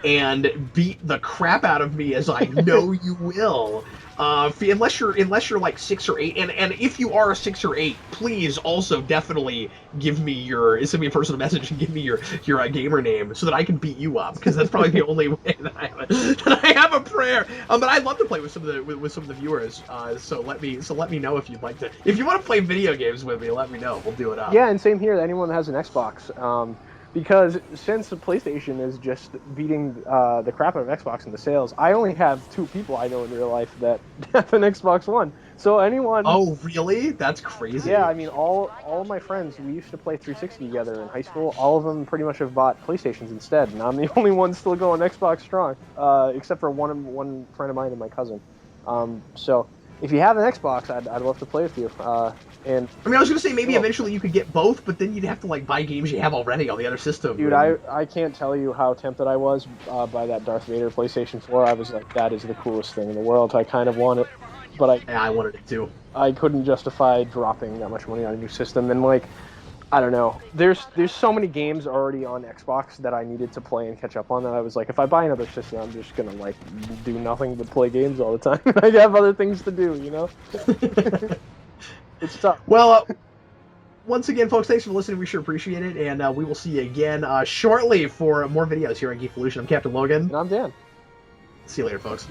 and beat the crap out of me as I know you will. Unless you're like 6 or 8, and if you are a 6 or 8, please also definitely send me a personal message and give me your gamer name so that I can beat you up, because that's probably the only way that I have a prayer. But I'd love to play with some of the viewers. So let me know if you'd like to. If you want to play video games with me, let me know. We'll do it up. Yeah, and same here. Anyone that has an Xbox. Because since the PlayStation is just beating the crap out of Xbox in the sales, I only have 2 people I know in real life that have an Xbox One. So anyone... Oh, really? That's crazy. Yeah, I mean, all of my friends, we used to play 360 together in high school. All of them pretty much have bought PlayStations instead, and I'm the only one still going Xbox strong, except for one friend of mine and my cousin. So if you have an Xbox, I'd love to play with you. And I mean, I was gonna say maybe eventually you could get both, but then you'd have to like buy games you have already on the other system. Dude, I can't tell you how tempted I was by that Darth Vader PlayStation 4. I was like, that is the coolest thing in the world. I kind of want it, but I wanted it too. I couldn't justify dropping that much money on a new system. And like, I don't know. There's so many games already on Xbox that I needed to play and catch up on that I was like, if I buy another system, I'm just gonna like do nothing but play games all the time. I have other things to do, you know. It's tough. Well, once again, folks, thanks for listening. We sure appreciate it, and we will see you again shortly for more videos here on Geekvolution. I'm Captain Logan. And I'm Dan. See you later, folks.